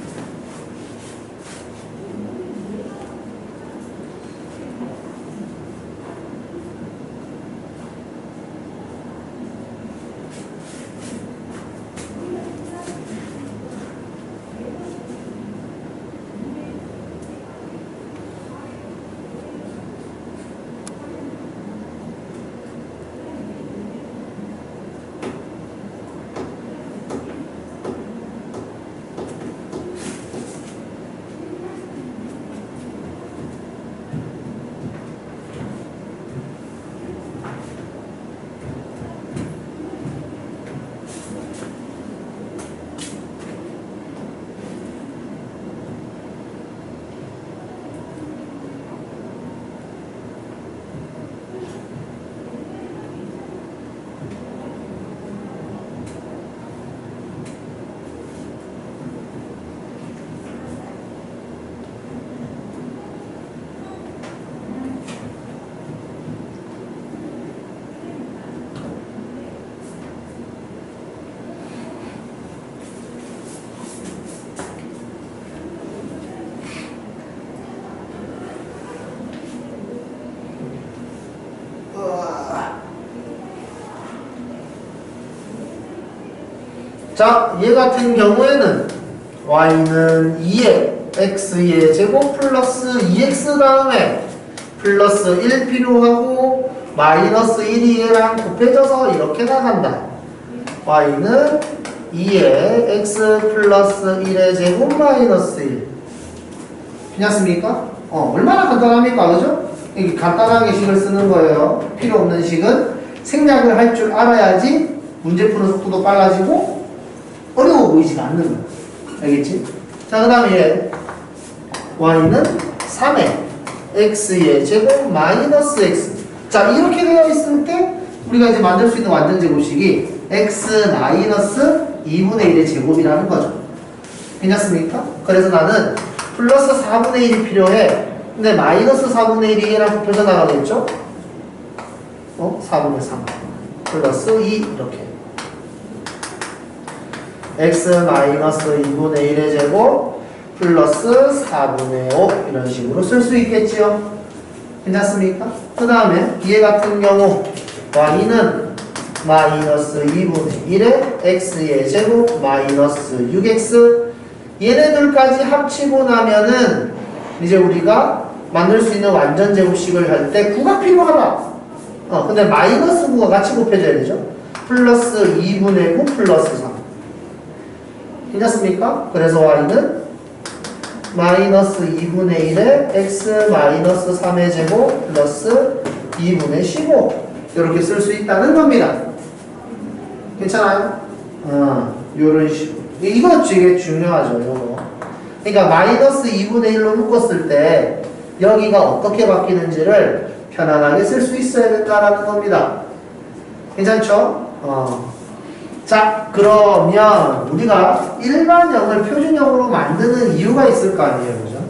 자, 얘 같은 경우에는 y는 2의 x의 제곱 플러스 2x 다음에 플러스 1 필요하고 마이너스 1이 얘랑 곱해져서 이렇게 나간다. y는 2의 x 플러스 1의 제곱 마이너스 1. 괜찮습니까? 얼마나 간단합니까? 그죠? 이게 간단하게 식을 쓰는 거예요. 필요 없는 식은 생략을 할 줄 알아야지 문제 푸는 속도도 빨라지고 어려워 보이지가 않는 거야. 알겠지? 자, 그 다음에 얘 y는 3의 x의 제곱 마이너스 x. 자, 이렇게 되어 있을 때 우리가 이제 만들 수 있는 완전 제곱식이 x 마이너스 2분의 1의 제곱이라는 거죠. 괜찮습니까? 그래서 나는 플러스 4분의 1이 필요해. 근데 마이너스 4분의 1이 얘랑 곱해서 나가겠죠? 4분의 3 플러스 2 이렇게 x 마이너스 2분의 1의 제곱 플러스 4분의 5 이런 식으로 쓸 수 있겠지요? 괜찮습니까? 그 다음에 얘 같은 경우 y는 마이너스 2분의 1의 x의 제곱 마이너스 6x 얘네들까지 합치고 나면은 이제 우리가 만들 수 있는 완전 제곱식을 할 때 9가 필요하다. 근데 마이너스 9가 같이 곱해져야 되죠. 플러스 2분의 9 플러스 3 괜찮습니까? 그래서 y는 마이너스 2분의 1에 x 마이너스 3의 제곱 플러스 2분의 15 이렇게 쓸 수 있다는 겁니다. 괜찮아요? 요런 식으로. 이거 되게 중요하죠, 요거. 그러니까 마이너스 2분의 1로 묶었을 때 여기가 어떻게 바뀌는지를 편안하게 쓸 수 있어야 된다라는 겁니다. 괜찮죠? 자, 그러면 우리가 일반형을 표준형으로 만드는 이유가 있을 거 아니에요, 그죠?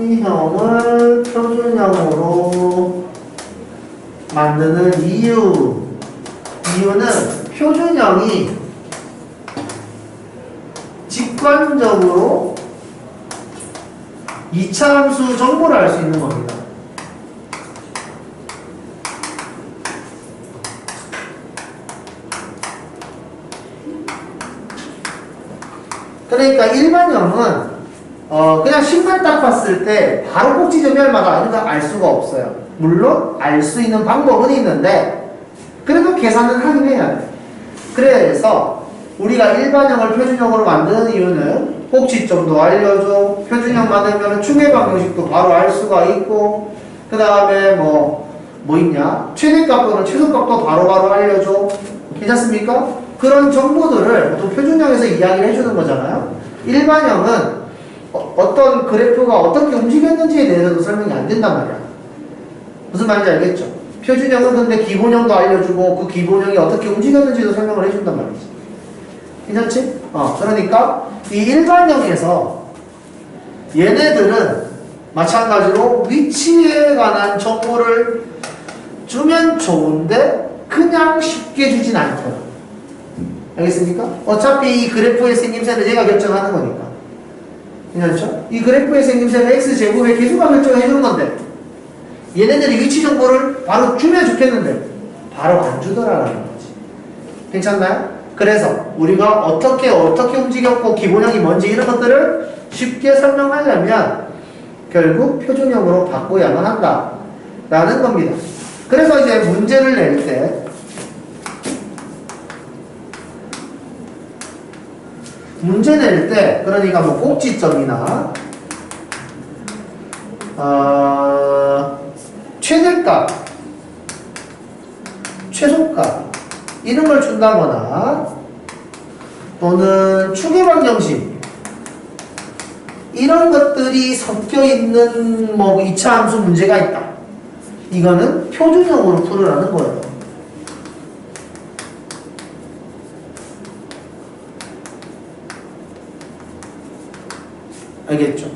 일반형을 표준형으로 만드는 이유는 표준형이 직관적으로 2차 함수 정보를 알 수 있는 겁니다. 그러니까 일반형은 그냥 식만 딱 봤을 때 바로 꼭지점이 얼마다 이런 거 알 수가 없어요. 물론 알 수 있는 방법은 있는데 그래도 계산은 하긴 해야 돼. 그래서 우리가 일반형을 표준형으로 만드는 이유는 꼭지점도 알려줘. 표준형 만들면 충해방 형식도 바로 알 수가 있고 그 다음에 뭐 있냐? 최대값 또는 최소값도 바로바로 알려줘. 괜찮습니까? 그런 정보들을 또 표준형에서 이야기를 해주는 거잖아요. 일반형은 어떤 그래프가 어떻게 움직였는지에 대해서도 설명이 안 된단 말이야. 무슨 말인지 알겠죠? 표준형은 근데 기본형도 알려주고 그 기본형이 어떻게 움직였는지도 설명을 해준단 말이지. 괜찮지? 그러니까 이 일반형에서 얘네들은 마찬가지로 위치에 관한 정보를 주면 좋은데 그냥 쉽게 주진 않거든. 알겠습니까? 어차피 이 그래프의 생김새는 얘가 결정하는 거니까. 괜찮죠? 이 그래프의 생김새는 x제곱의 개수가 결정해 주는 건데 얘네들이 위치 정보를 바로 주면 좋겠는데 바로 안 주더라라는 거지. 괜찮나요? 그래서 우리가 어떻게 움직였고 기본형이 뭔지 이런 것들을 쉽게 설명하려면 결국 표준형으로 바꿔야만 한다 라는 겁니다. 그래서 이제 문제를 낼 때 그러니까 뭐 꼭지점이나 최대값, 최소값 이런 걸 준다거나 또는 추계방정식 이런 것들이 섞여 있는 뭐 2차 함수 문제가 있다. 이거는 표준형으로 풀으라는 거예요. 알겠죠?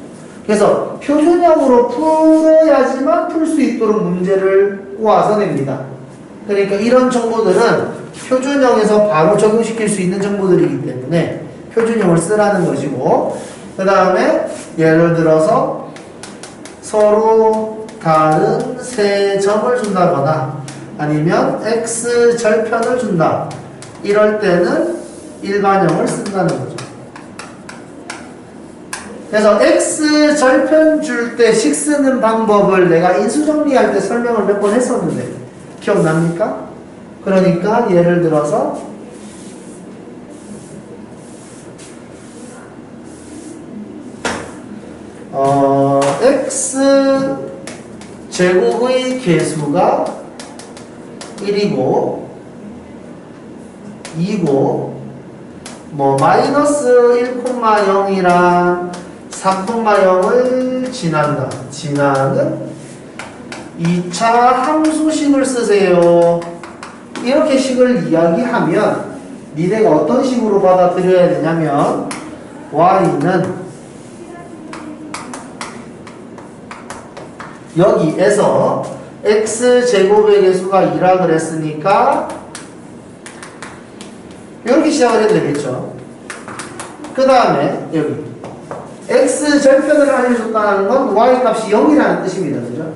그래서 표준형으로 풀어야지만 풀 수 있도록 문제를 꼬아서 냅니다. 그러니까 이런 정보들은 표준형에서 바로 적용시킬 수 있는 정보들이기 때문에 표준형을 쓰라는 것이고 그 다음에 예를 들어서 서로 다른 세 점을 준다거나 아니면 x 절편을 준다. 이럴 때는 일반형을 쓴다는 거죠. 그래서 x 절편 줄 때 식 쓰는 방법을 내가 인수정리할 때 설명을 몇 번 했었는데 기억납니까? 그러니까 예를 들어서 x 제곱의 개수가 1이고 2고 뭐 마이너스 1,0이랑 4,0을 지나는 2차 함수식을 쓰세요. 이렇게 식을 이야기하면 니네가 어떤 식으로 받아들여야 되냐면 y는 여기에서 x제곱의 개수가 2라 그랬으니까 이렇게 시작을 해도 되겠죠. 그 다음에 여기 x절편을 알려줬다는 건 y 값이 0이라는 뜻입니다. 그죠?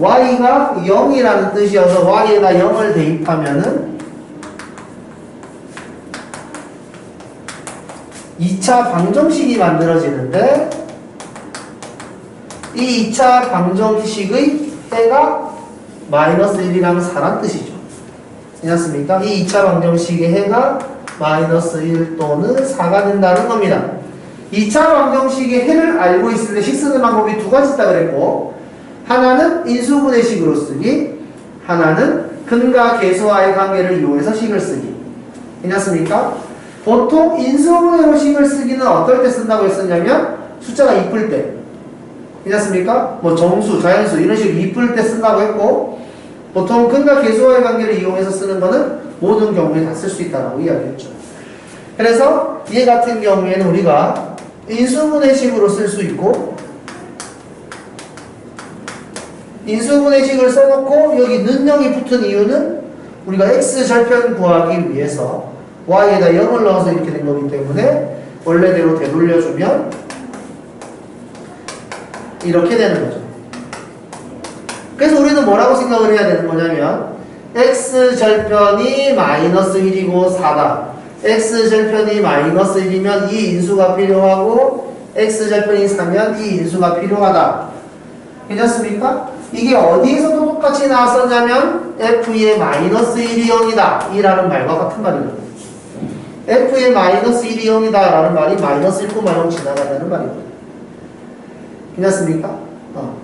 y가 0이라는 뜻이어서 y에다 0을 대입하면은 2차 방정식이 만들어지는데 이 2차 방정식의 해가 마이너스 1이랑 4란 뜻이죠. 괜찮습니까? 이 2차 방정식의 해가 마이너스 1 또는 4가 된다는 겁니다. 2차 방정식의 해를 알고 있을 때 식 쓰는 방법이 두 가지 있다 그랬고, 하나는 인수분해 식으로 쓰기, 하나는 근과 계수와의 관계를 이용해서 식을 쓰기. 괜찮습니까? 보통 인수분해로 식을 쓰기는 어떨 때 쓴다고 했었냐면 숫자가 이쁠 때. 괜찮습니까? 뭐 정수, 자연수 이런 식으로 이쁠 때 쓴다고 했고, 보통 근과 계수와의 관계를 이용해서 쓰는 거는 모든 경우에 다 쓸 수 있다고 이야기했죠. 그래서 얘 같은 경우에는 우리가 인수분해식으로 쓸 수 있고, 인수분해식을 써놓고 여기 는영이 붙은 이유는 우리가 x절편 구하기 위해서 y에다 0을 넣어서 이렇게 된 거기 때문에 원래대로 되돌려주면 이렇게 되는 거죠. 그래서 우리는 뭐라고 생각을 해야 되는 거냐면 x절편이 마이너스 1이고 4다. x절편이 마이너스 1이면 이 인수가 필요하고 x절편이 4면 이 인수가 필요하다. 괜찮습니까? 이게 어디에서도 똑같이 나왔었냐면 f의 마이너스 1이 0이다 이라는 말과 같은 말이거든요. f의 마이너스 1이 0이다 라는 말이 마이너스 1,0 지나간다는 말이거든요. 괜찮습니까?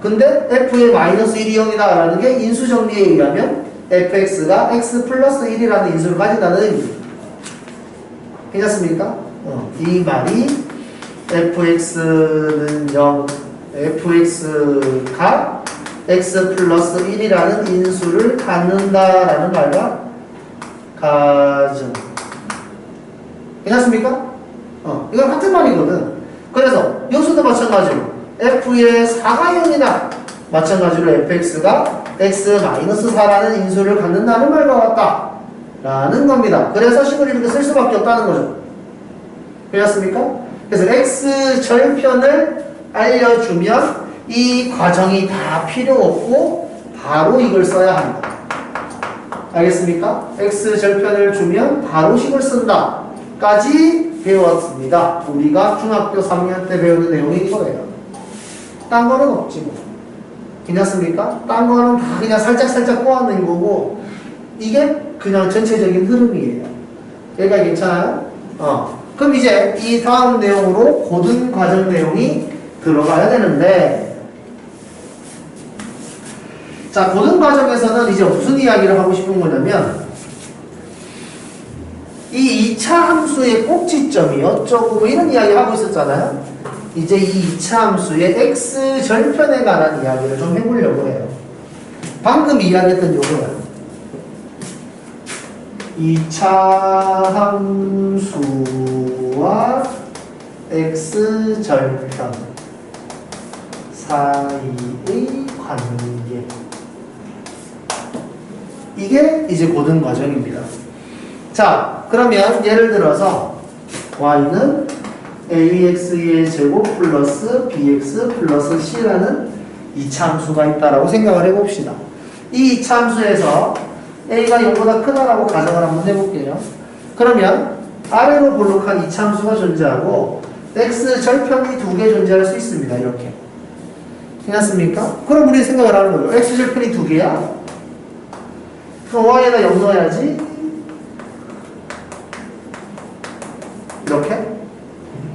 근데 f의 마이너스 1이 0이다 라는 게 인수정리에 의하면 fx가 x 플러스 1이라는 인수를 가진다는 의미입니다. 괜찮습니까? 이 말이 fx는 0, fx가 x 플러스 1이라는 인수를 갖는다라는 말과 가정. 괜찮습니까? 이건 같은 말이거든. 그래서 여기서도 마찬가지로 f의 4가 0이다. 마찬가지로 fx가 x-4라는 인수를 갖는다는 말과 같다. 라는 겁니다. 그래서 식을 이렇게 쓸 수밖에 없다는 거죠. 괜찮습니까? 그래서 x절편을 알려주면 이 과정이 다 필요 없고 바로 이걸 써야 한다. 알겠습니까? x절편을 주면 바로 식을 쓴다. 까지 배웠습니다. 우리가 중학교 3학년 때 배우는 내용이 이거예요. 딴 거는 없지 뭐. 괜찮습니까? 딴 거는 다 그냥 살짝 꼬아낸 거고 이게 그냥 전체적인 흐름이에요. 여기가 괜찮아요? 그럼 이제 이 다음 내용으로 고등 과정 내용이 들어가야 되는데, 자, 고등 과정에서는 이제 무슨 이야기를 하고 싶은 거냐면 이 2차 함수의 꼭지점이 어쩌고 뭐 이런 이야기 하고 있었잖아요. 이제 이 2차 함수의 x절편에 관한 이야기를 좀 해보려고 해요. 방금 이야기했던 요거야. 2차 함수와 x절편 사이의 관계. 이게 이제 고등 과정입니다. 자, 그러면 예를 들어서 y는 ax의 제곱 플러스 bx 플러스 c라는 2차 함수가 있다라고 생각을 해봅시다. 이 2차 함수에서 a가 0보다 크다라고 가정을 한번 해볼게요. 그러면 아래로 볼록한 2차 함수가 존재하고 x절편이 두 개 존재할 수 있습니다. 이렇게. 괜찮습니까? 그럼 우리 생각을 하는 거예요. x절편이 두 개야? 그럼 y에다 0 넣어야지. 이렇게?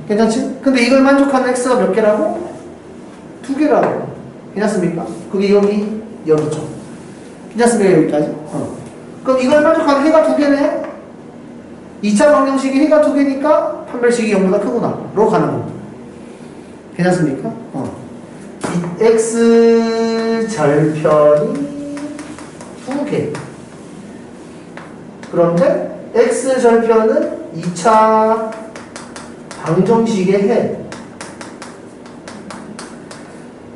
괜찮지? 근데 이걸 만족하는 x가 몇 개라고? 두 개라고. 괜찮습니까? 그게 여기죠. 괜찮습니까? 여기까지? 그럼 이걸 만족하는 해가 두 개네? 2차 방정식이 해가 두 개니까 판별식이 0보다 크구나. 로 가는 겁니다. 괜찮습니까? 이 x 절편이 두 개. 그런데 x 절편은 2차 방정식의 해.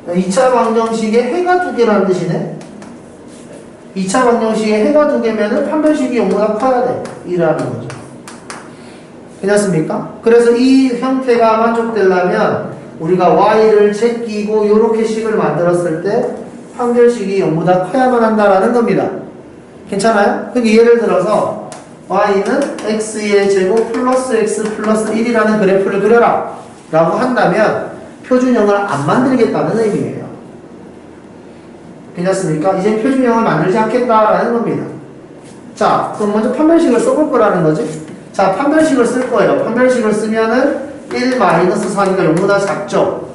2차 방정식의 해가 두 개라는 뜻이네. 2차 방정식의 해가 두 개면은 판별식이 0보다 커야 돼. 이라는 거죠. 괜찮습니까? 그래서 이 형태가 만족되려면 우리가 y를 제끼고 요렇게 식을 만들었을 때 판별식이 0보다 커야만 한다라는 겁니다. 괜찮아요? 그럼 예를 들어서 y는 x의 제곱 플러스 x 플러스 1이라는 그래프를 그려라 라고 한다면 표준형을 안 만들겠다는 의미예요. 괜찮습니까? 이제 표준형을 만들지 않겠다라는 겁니다. 자, 그럼 먼저 판별식을 써볼 거라는 거지. 자, 판별식을 쓸 거예요. 판별식을 쓰면은 1-4니까 0보다 작죠?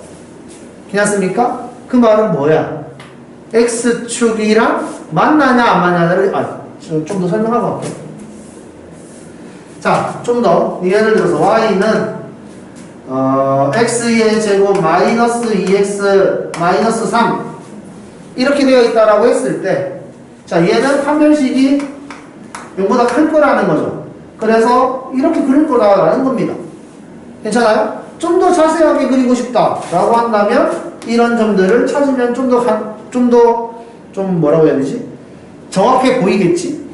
괜찮습니까? 그 말은 뭐야? x축이랑 만나냐 안 만나냐를 좀 더 설명하고 갈게요. 자, 좀 더 예를 들어서 y는 x의 제곱 마이너스 2x 마이너스 3 이렇게 되어 있다라고 했을 때, 자, 얘는 판별식이 0보다 클 거라는 거죠. 그래서 이렇게 그릴 거다라는 겁니다. 괜찮아요? 좀 더 자세하게 그리고 싶다라고 한다면 이런 점들을 찾으면 좀 뭐라고 해야 되지? 정확해 보이겠지?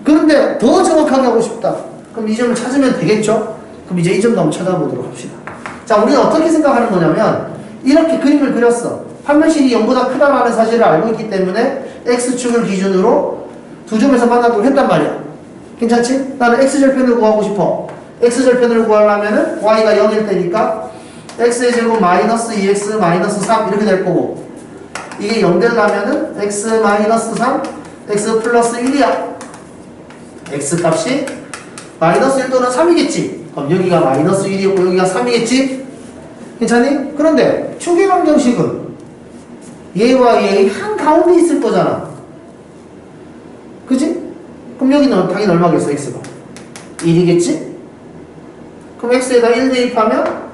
그런데 더 정확하게 하고 싶다. 그럼 이 점을 찾으면 되겠죠? 그럼 이제 이 점도 한번 찾아보도록 합시다. 자, 우리는 어떻게 생각하는 거냐면 이렇게 그림을 그렸어. 판별식이 0보다 크다라는 사실을 알고 있기 때문에 x축을 기준으로 두 점에서 만나도록 했단 말이야. 괜찮지? 나는 x절편을 구하고 싶어. x절편을 구하려면은 y가 0일 때니까 x의 제곱 마이너스 2x 마이너스 3 이렇게 될 거고, 이게 0 되려면은 x 마이너스 3 x 플러스 1이야. x 값이 마이너스 1 또는 3이겠지. 그럼 여기가 마이너스 1이었고 여기가 3이겠지? 괜찮니? 그런데 축의 방정식은 얘와 얘의 한가운데 있을 거잖아. 그치? 그럼 여기는 당연히 얼마겠어, x가? 1이겠지? 그럼 x에다 1 대입하면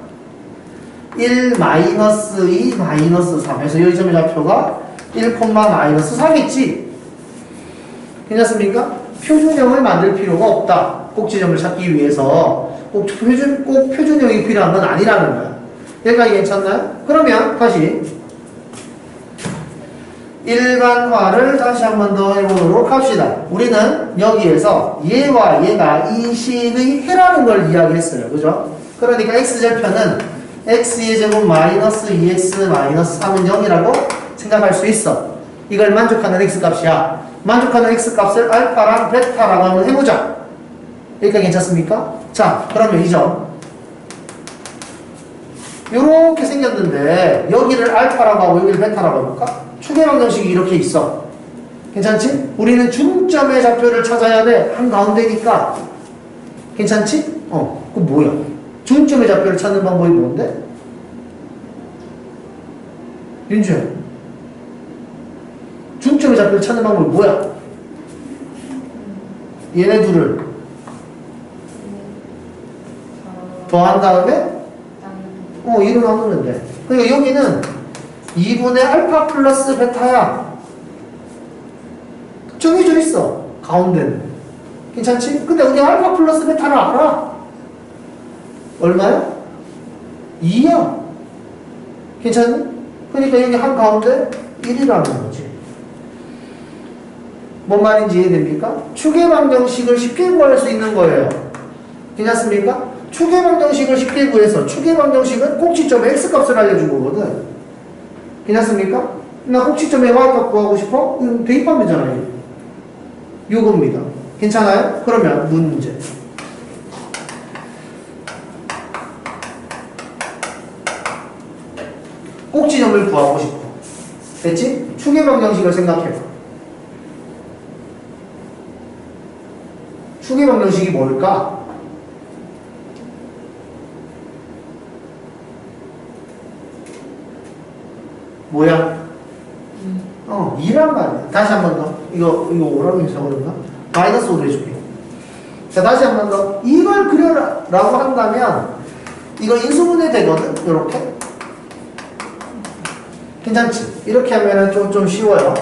1 마이너스 2 마이너스 3 해서 여기 점의 좌표가 1, 마이너스 4겠지? 괜찮습니까? 표준형을 만들 필요가 없다. 꼭지점을 찾기 위해서 꼭 표준형이 필요한 건 아니라는 거야. 여기까지 괜찮나요? 그러면 다시 일반화를 다시 한 번 더 해보도록 합시다. 우리는 여기에서 얘와 얘가 이 식의 해라는 걸 이야기했어요. 그죠? 그러니까 x절편은 x의 제곱 마이너스 2x 마이너스 3은 0이라고 생각할 수 있어. 이걸 만족하는 x값이야. 만족하는 x값을 알파랑 베타라고 한번 해보자. 여기까지 괜찮습니까? 자, 그러면 이 점 요렇게 생겼는데 여기를 알파라고 하고 여기를 베타라고 해볼까? 축의 방정식이 이렇게 있어. 괜찮지? 우리는 중점의 좌표를 찾아야 돼. 한가운데니까. 괜찮지? 그 뭐야? 중점의 좌표를 찾는 방법이 뭔데? 윤주야, 중점의 좌표를 찾는 방법이 뭐야? 얘네 둘을 더한 다음에 1로 나누면 돼. 그러니까 여기는 2분의 알파 플러스 베타야. 정해져 있어. 가운데는. 괜찮지? 근데 우리 알파 플러스 베타를 알아. 얼마야? 2야. 괜찮니? 그러니까 여기 한가운데 1이라는 거지. 뭔 말인지 이해됩니까? 축의 방정식을 쉽게 구할 수 있는 거예요. 괜찮습니까? 축의 방정식을 쉽게 구해서 축의 방정식은 꼭지점의 x값을 알려준 거거든. 괜찮습니까? 나 꼭지점의 y값 구하고 싶어? 대입하면 되잖아요. 요겁니다. 괜찮아요? 그러면 문제. 꼭지점을 구하고 싶어. 됐지? 축의 방정식을 생각해봐. 축의 방정식이 뭘까? 뭐야? 2란 말이야. 다시 한 번 더. 이거 5라고 적어줬나? 마이너스 5로 해줄게. 자, 다시 한 번 더. 이걸 그려라고 한다면, 이거 인수분해 되거든? 요렇게. 괜찮지? 이렇게 하면은 좀 쉬워요.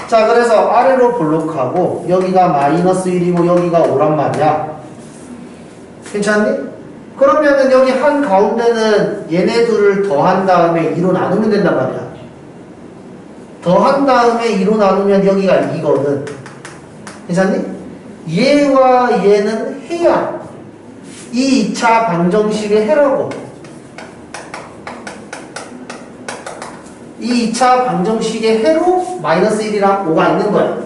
자, 그래서 아래로 블록하고, 여기가 마이너스 1이고, 여기가 5란 말이야. 괜찮니? 그러면은 여기 한 가운데는 얘네 둘을 더한 다음에 2로 나누면 된단 말이야. 더한 다음에 2로 나누면 여기가 2거든. 괜찮니? 얘와 얘는 해야 이 2차 방정식의 해라고. 이 2차 방정식의 해로 마이너스 1이랑 5가 있는 거야.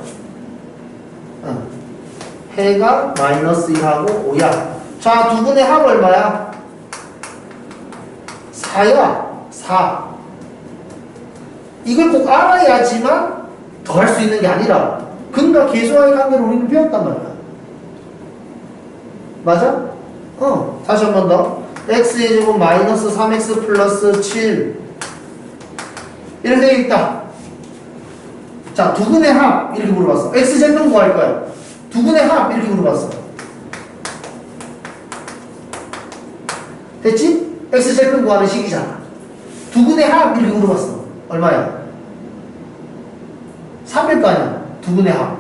해가 마이너스 1하고 5야. 자, 두 분의 합 얼마야? 4야. 4. 이걸 꼭 알아야지만 더 할 수 있는 게 아니라 근과 계수와의 관계를 우리는 배웠단 말이야. 맞아? 다시 한 번 더. x의 제곱 마이너스 3x 플러스 7 이렇게 되어 있다. 자, 두 근의 합 이렇게 물어봤어. x제곱 구할 거야. 두 근의 합 이렇게 물어봤어. 됐지? x제곱 구하는 식이잖아. 두 근의 합 이렇게 물어봤어. 얼마야? 3일 거 아니야. 두 근의 합.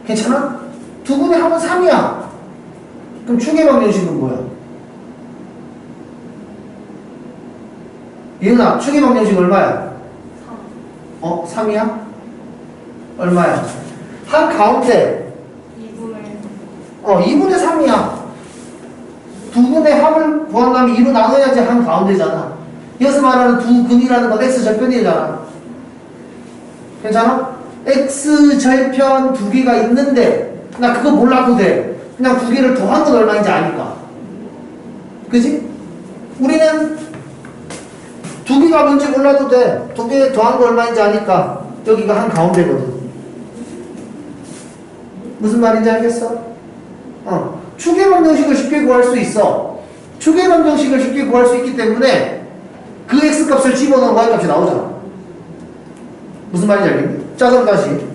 괜찮아? 두 근의 합은 3이야. 그럼 축의 방정식은 뭐야? 얘는 축의 방정식 얼마야? 3. 3이야? 얼마야? 한 가운데 2분의 3이야. 두 근의 합을 구한다면 2로 나눠야지 한 가운데잖아. 여기서 말하는 두 근이라는 건 x절편이잖아. 괜찮아? x절편 두 개가 있는데 나 그거 몰라도 돼. 그냥 두 개를 더한 건 얼마인지 아니까. 그지? 우리는 두 개가 뭔지 몰라도 돼. 두 개 더한 거 얼마인지 아니까. 여기가 한 가운데거든. 무슨 말인지 알겠어? 축의 방정식을 쉽게 구할 수 있어. 축의 방정식을 쉽게 구할 수 있기 때문에 그 x값을 집어넣으면 y값이 나오잖아. 무슨 말인지 알겠니? 자, 그럼 다시.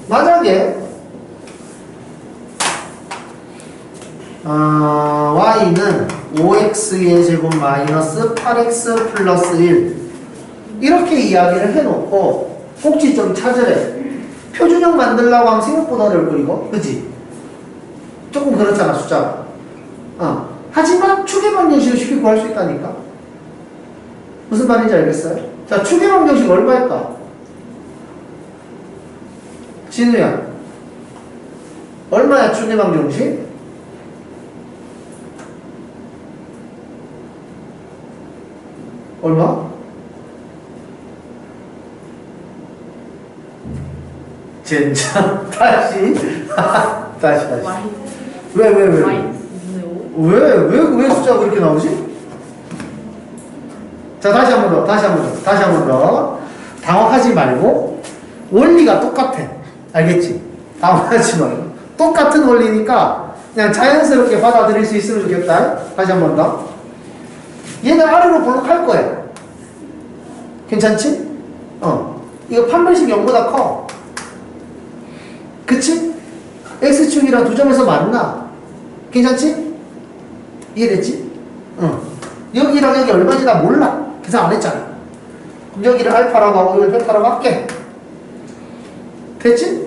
만약에 y는 5x의 제곱 마이너스 8x 플러스 1 이렇게 이야기를 해놓고 꼭지점 찾으래. 표준형 만들려고 하면 생각보다 어려울 이거 그치? 조금 그렇잖아 숫자가. 하지만 축의 방정식을 쉽게 구할 수 있다니까. 무슨 말인지 알겠어요? 자, 축의 방정식 얼마일까? 진우야, 얼마야 축의 방정식? 얼마? 젠장. 다시. 다시. 왜 숫자가 그렇게 나오지? 자, 다시 한 번 더. 당황하지 말고, 원리가 똑같아. 알겠지? 당황하지 말고. 똑같은 원리니까, 그냥 자연스럽게 받아들일 수 있으면 좋겠다. 다시 한 번 더. 얘는 아래로 볼록할 거야. 괜찮지? 이거 판별식 0보다 커. 그치? x축이랑 두 점에서 만나. 괜찮지? 이해됐지? 여기랑 여기 얼마인지 나 몰라. 계산 안 했잖아. 그럼 여기를 알파라고 하고 여기를 베타라고 할게. 됐지?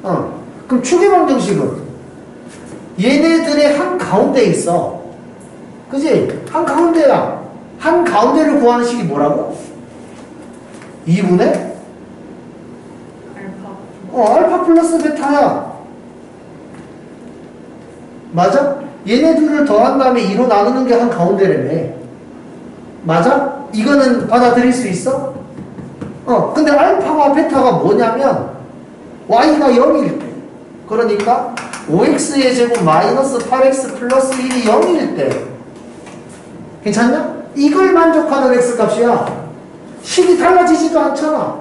그럼 축의 방정식은 얘네들의 한 가운데에 있어. 그지? 한 가운데야. 한 가운데를 구하는 식이 뭐라고? 2분의? 알파 플러스 베타야. 맞아? 얘네 둘을 더한 다음에 2로 나누는 게 한 가운데라며. 맞아? 이거는 받아들일 수 있어? 근데 알파와 베타가 뭐냐면 y가 0일 때, 그러니까 5x의 제곱 마이너스 8x 플러스 1이 0일 때 괜찮냐? 이걸 만족하는 x값이야. 식이 달라지지도 않잖아.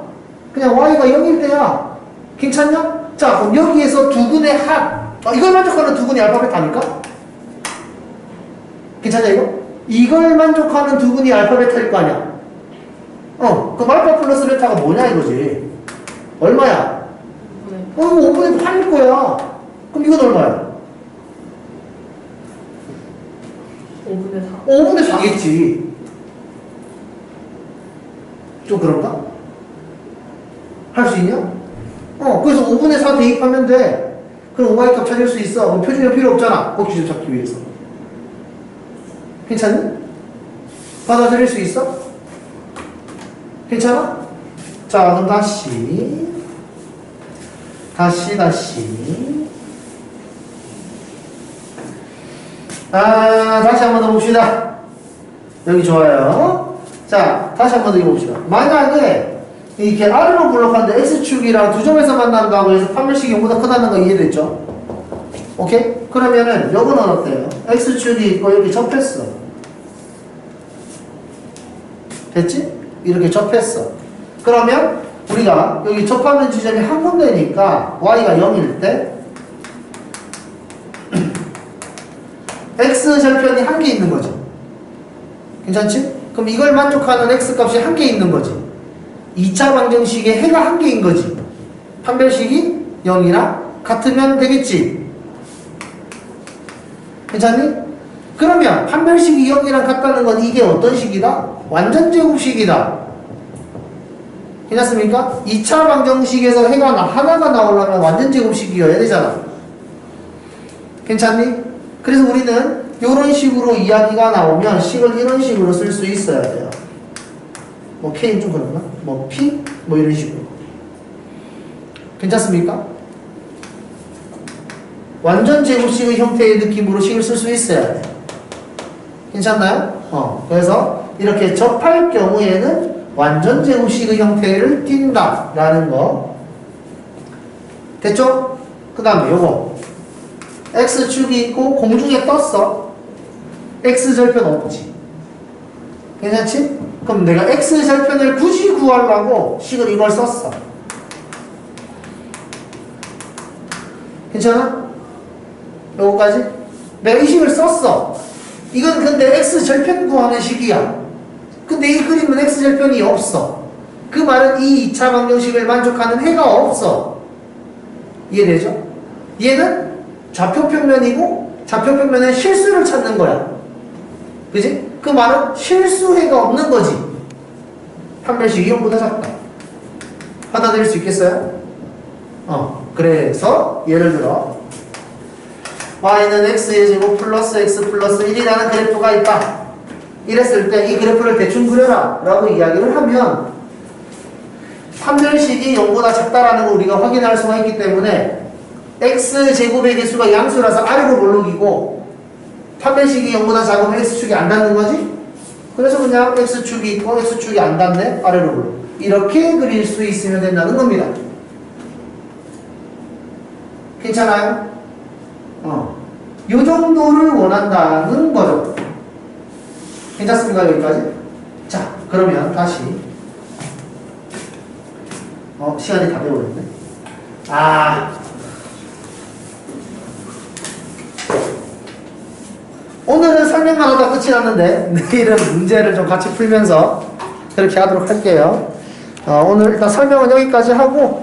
그냥 y가 0일 때야. 괜찮냐? 자, 그럼 여기에서 두 근의 합, 이걸 만족하는 두 근의 알파 베타니까? 괜찮냐 이거? 이걸 만족하는 두근이 알파 베타일 거 아니야. 그럼 알파 플러스 베타가 뭐냐 이거지. 얼마야? 이거 5분의 8일 거야. 그럼 이건 얼마야? 5분의 4. 5분의 4겠지. 좀 그런가? 할 수 있냐? 그래서 5분의 4 대입하면 돼. 그럼 y 값 찾을 수 있어. 그럼 표준형 필요 없잖아. 그 기준 찾기 위해서. 괜찮니? 받아들일 수 있어? 괜찮아? 자, 그럼 다시. 다시 한 번 더 봅시다. 여기 좋아요. 자, 다시 한 번 더 읽어봅시다. 만약에 이렇게 아래로 블록하는데 X축이랑 두 점에서 만난다고 해서 판별식이 0보다 크다는 거 이해됐죠? 오케이? 그러면은 요거는 어때요? X축이 있고 이렇게 접했어. 됐지? 이렇게 접했어. 그러면 우리가 여기 접하는 지점이 한 군데니까 y가 0일 때 x 절편이 한 개 있는 거죠. 괜찮지? 그럼 이걸 만족하는 x 값이 한 개 있는 거지. 2차 방정식에 해가 한 개인 거지. 판별식이 0이랑 같으면 되겠지. 괜찮니? 그러면 판별식이 0이랑 같다는 건 이게 어떤 식이다? 완전 제곱식이다. 괜찮습니까? 2차 방정식에서 해가 하나가 나오려면 완전 제곱식이어야 되잖아. 괜찮니? 그래서 우리는 이런 식으로 이야기가 나오면 식을 이런 식으로 쓸 수 있어야 돼요. 뭐 K는 좀 그렇나? 뭐 P? 뭐 이런 식으로. 괜찮습니까? 완전 제곱식의 형태의 느낌으로 식을 쓸 수 있어야 돼요. 괜찮나요? 그래서 이렇게 접할 경우에는 완전 제곱식의 형태를 띈다 라는 거. 됐죠? 그 다음에 요거 X축이 있고 공중에 떴어. X절편 없지. 괜찮지? 그럼 내가 X절편을 굳이 구하려고 식을 이걸 썼어. 괜찮아? 요거까지? 내가 이 식을 썼어. 이건 근데 X절편 구하는 식이야. 근데 이 그림은 X절편이 없어. 그 말은 이 2차 방정식을 만족하는 해가 없어. 이해되죠? 얘는 좌표평면이고 좌표평면의 실수를 찾는 거야. 그지? 그 말은 실수해가 없는 거지. 판별식이 0보다 작다. 받아들일 수 있겠어요? 그래서 예를 들어 y는 x의 제곱 플러스 x 플러스 1이라는 그래프가 있다. 이랬을 때 이 그래프를 대충 그려라 라고 이야기를 하면 판별식이 0보다 작다라는 걸 우리가 확인할 수가 있기 때문에 x제곱의 개수가 양수라서 아래로 볼록이고 판별식이 0보다 작으면 x축이 안 닿는 거지? 그래서 그냥 x축이 있고 x축이 안 닿네? 아래로 볼록. 이렇게 그릴 수 있으면 된다는 겁니다. 괜찮아요? 요 정도를 원한다는 거죠. 괜찮습니까? 여기까지? 자, 그러면 다시 시간이 다 되어버렸네. 오늘은 설명만 하다 끝이 났는데 내일은 문제를 좀 같이 풀면서 그렇게 하도록 할게요. 오늘 일단 설명은 여기까지 하고